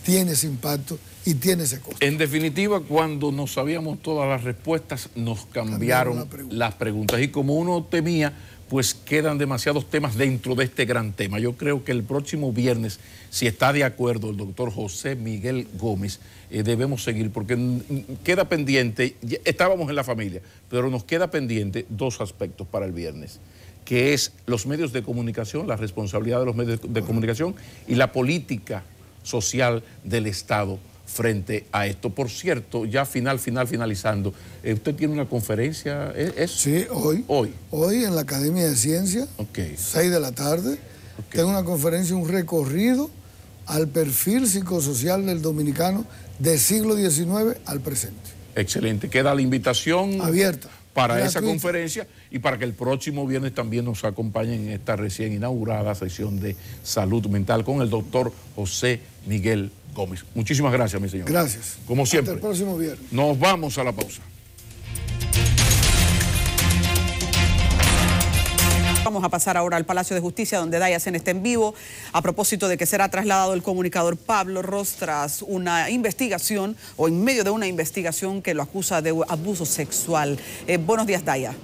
tiene ese impacto y tiene ese costo. En definitiva, cuando no sabíamos todas las respuestas, nos cambiaron las preguntas. Y como uno temía, pues quedan demasiados temas dentro de este gran tema. Yo creo que el próximo viernes, si está de acuerdo el doctor José Miguel Gómez, debemos seguir, porque queda pendiente, estábamos en la familia, pero nos queda pendiente dos aspectos para el viernes, que es los medios de comunicación, la responsabilidad de los medios de comunicación y la política social del Estado frente a esto. Por cierto, ya finalizando, ¿usted tiene una conferencia? Sí, hoy. Hoy en la Academia de Ciencias, 6 de la tarde, tengo una conferencia, un recorrido al perfil psicosocial del dominicano del siglo XIX al presente. Excelente. Queda la invitación abierta para esa conferencia y para que el próximo viernes también nos acompañen en esta recién inaugurada sesión de salud mental con el doctor José Miguel Gómez. Muchísimas gracias, mi señor. Gracias. Como siempre. Hasta el próximo viernes. Nos vamos a la pausa. Vamos a pasar ahora al Palacio de Justicia, donde Dayasen está en vivo, a propósito de que será trasladado el comunicador Pablo Ros tras una investigación, o en medio de una investigación que lo acusa de abuso sexual. Buenos días, Daya.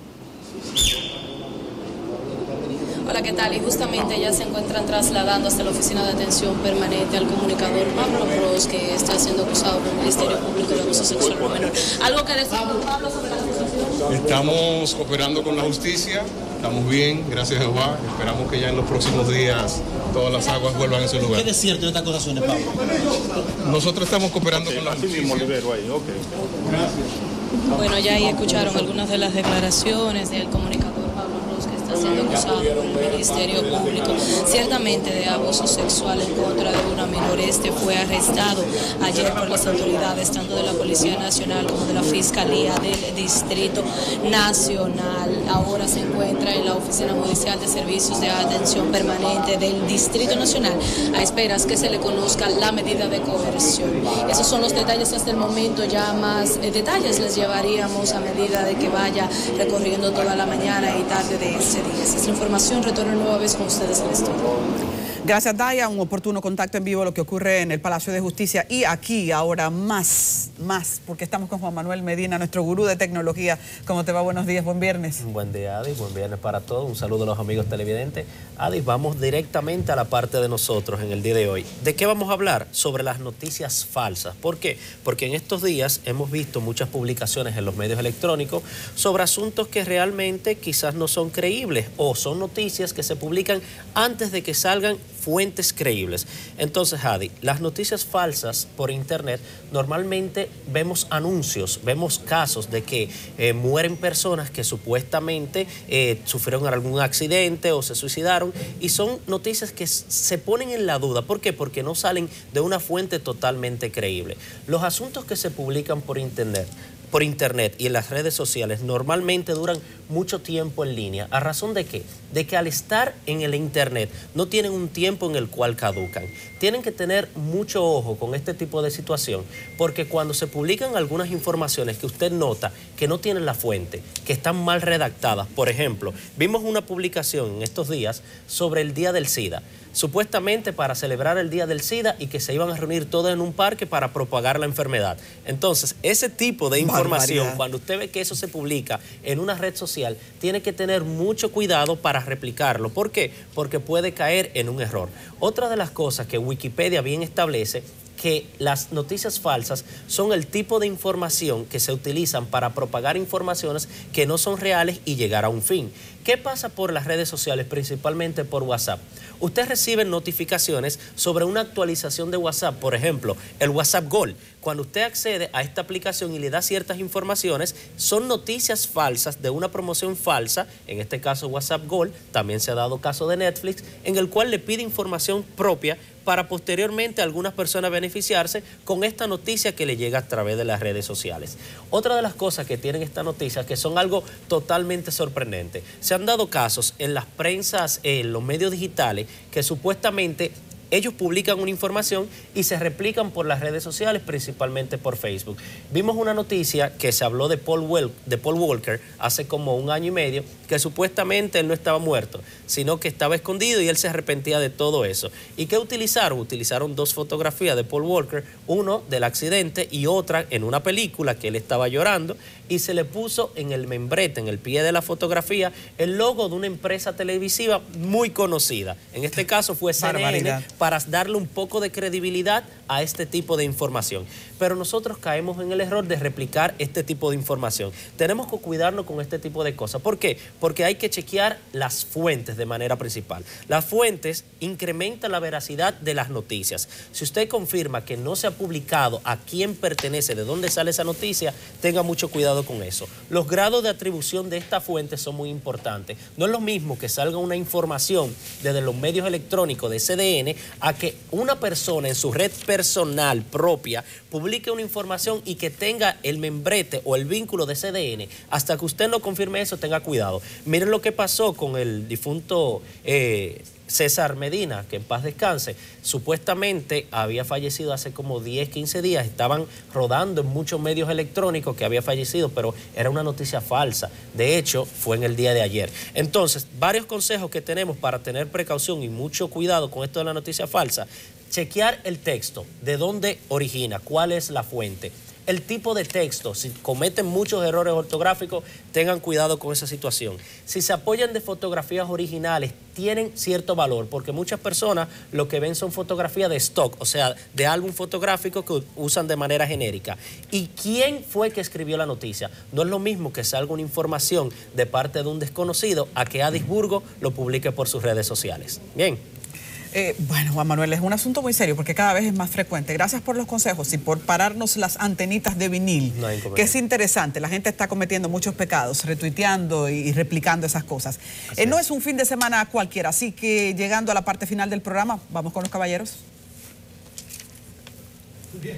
Hola, ¿qué tal? Y justamente ya se encuentran trasladando hasta la oficina de atención permanente al comunicador Pablo Ros, que está siendo acusado por el Ministerio Público de abuso sexual por menor. ¿Algo que decir, Pablo, sobre la acusación? Estamos cooperando con la justicia, estamos bien, gracias a Jehová. Esperamos que ya en los próximos días todas las aguas vuelvan a su lugar. ¿Qué es cierto de estas acusaciones, Pablo? Nosotros estamos cooperando con la justicia. Bueno, ya ahí escucharon algunas de las declaraciones del comunicador Pablo Ros, que está siendo acusado por el Ministerio Público, ciertamente de abuso sexual en contra de una menor. Este fue arrestado ayer por las autoridades, tanto de la Policía Nacional como de la Fiscalía del Distrito Nacional. Ahora se encuentra en la Oficina Judicial de Servicios de Atención Permanente del Distrito Nacional, a esperas que se le conozca la medida de coerción. Esos son los detalles hasta el momento. Ya más detalles les llevaríamos a medida de que vaya recorriendo toda la mañana y tarde de ese día. Esa es la información. Retorno nueva vez con ustedes al estudio. Gracias, Daya. Un oportuno contacto en vivo lo que ocurre en el Palacio de Justicia. Y aquí ahora más, porque estamos con Juan Manuel Medina, nuestro gurú de tecnología. ¿Cómo te va? Buenos días, buen viernes. Buen día, Adis. Buen viernes para todos. Un saludo a los amigos televidentes. Adis, vamos directamente a la parte de nosotros en el día de hoy. ¿De qué vamos a hablar? Sobre las noticias falsas. ¿Por qué? Porque en estos días hemos visto muchas publicaciones en los medios electrónicos sobre asuntos que realmente quizás no son creíbles o son noticias que se publican antes de que salgan fuentes creíbles. Entonces, Adi, las noticias falsas por internet, normalmente vemos anuncios, vemos casos de que mueren personas que supuestamente sufrieron algún accidente o se suicidaron, y son noticias que se ponen en la duda. ¿Por qué? Porque no salen de una fuente totalmente creíble. Los asuntos que se publican por internet y en las redes sociales normalmente duran mucho tiempo en línea. ¿A razón de qué? De que al estar en el internet no tienen un tiempo en el cual caducan. Tienen que tener mucho ojo con este tipo de situación, porque cuando se publican algunas informaciones que usted nota que no tienen la fuente, que están mal redactadas, por ejemplo, vimos una publicación en estos días sobre el Día del SIDA, supuestamente para celebrar el Día del SIDA, y que se iban a reunir todos en un parque para propagar la enfermedad. Entonces, ese tipo de información, cuando usted ve que eso se publica en una red social, tiene que tener mucho cuidado para replicarlo. ¿Por qué? Porque puede caer en un error. Otra de las cosas que Wikipedia bien establece, que las noticias falsas son el tipo de información que se utilizan para propagar informaciones que no son reales y llegar a un fin. ¿Qué pasa por las redes sociales, principalmente por WhatsApp? Usted recibe notificaciones sobre una actualización de WhatsApp, por ejemplo, el WhatsApp Gold. Cuando usted accede a esta aplicación y le da ciertas informaciones, son noticias falsas de una promoción falsa, en este caso WhatsApp Gold. También se ha dado caso de Netflix, en el cual le pide información propia para posteriormente algunas personas beneficiarse con esta noticia que le llega a través de las redes sociales. Otra de las cosas que tienen estas noticias, que son algo totalmente sorprendente, se han dado casos en las prensas, en los medios digitales, que supuestamente ellos publican una información y se replican por las redes sociales, principalmente por Facebook. Vimos una noticia que se habló de Paul Walker hace como 1 año y medio, que supuestamente él no estaba muerto, sino que estaba escondido y él se arrepentía de todo eso. ¿Y qué utilizaron? Utilizaron 2 fotografías de Paul Walker, uno del accidente y otra en una película que él estaba llorando, y se le puso en el membrete, en el pie de la fotografía, el logo de una empresa televisiva muy conocida. En este caso fue CNN, para darle un poco de credibilidad a este tipo de información. Pero nosotros caemos en el error de replicar este tipo de información. Tenemos que cuidarnos con este tipo de cosas. ¿Por qué? Porque hay que chequear las fuentes de manera principal. Las fuentes incrementan la veracidad de las noticias. Si usted confirma que no se ha publicado a quién pertenece, de dónde sale esa noticia, tenga mucho cuidado con eso. Los grados de atribución de esta fuente son muy importantes. No es lo mismo que salga una información desde los medios electrónicos de CDN a que una persona en su red personal personal propia publique una información y que tenga el membrete o el vínculo de CDN, hasta que usted no confirme eso, tenga cuidado. Miren lo que pasó con el difunto César Medina, que en paz descanse. Supuestamente había fallecido hace como 10, 15 días. Estaban rodando en muchos medios electrónicos que había fallecido, pero era una noticia falsa. De hecho, fue en el día de ayer. Entonces, varios consejos que tenemos para tener precaución y mucho cuidado con esto de la noticia falsa. Chequear el texto, de dónde origina, cuál es la fuente. El tipo de texto, si cometen muchos errores ortográficos, tengan cuidado con esa situación. Si se apoyan de fotografías originales, tienen cierto valor, porque muchas personas lo que ven son fotografías de stock, o sea, de álbum fotográfico que usan de manera genérica. ¿Y quién fue que escribió la noticia? No es lo mismo que salga una información de parte de un desconocido a que Adis Burgos lo publique por sus redes sociales. Bien. Bueno, Juan Manuel, es un asunto muy serio porque cada vez es más frecuente. Gracias por los consejos y por pararnos las antenitas de vinil, que es interesante. La gente está cometiendo muchos pecados, retuiteando y replicando esas cosas. No es un fin de semana cualquiera, así que llegando a la parte final del programa, vamos con los caballeros. Bien.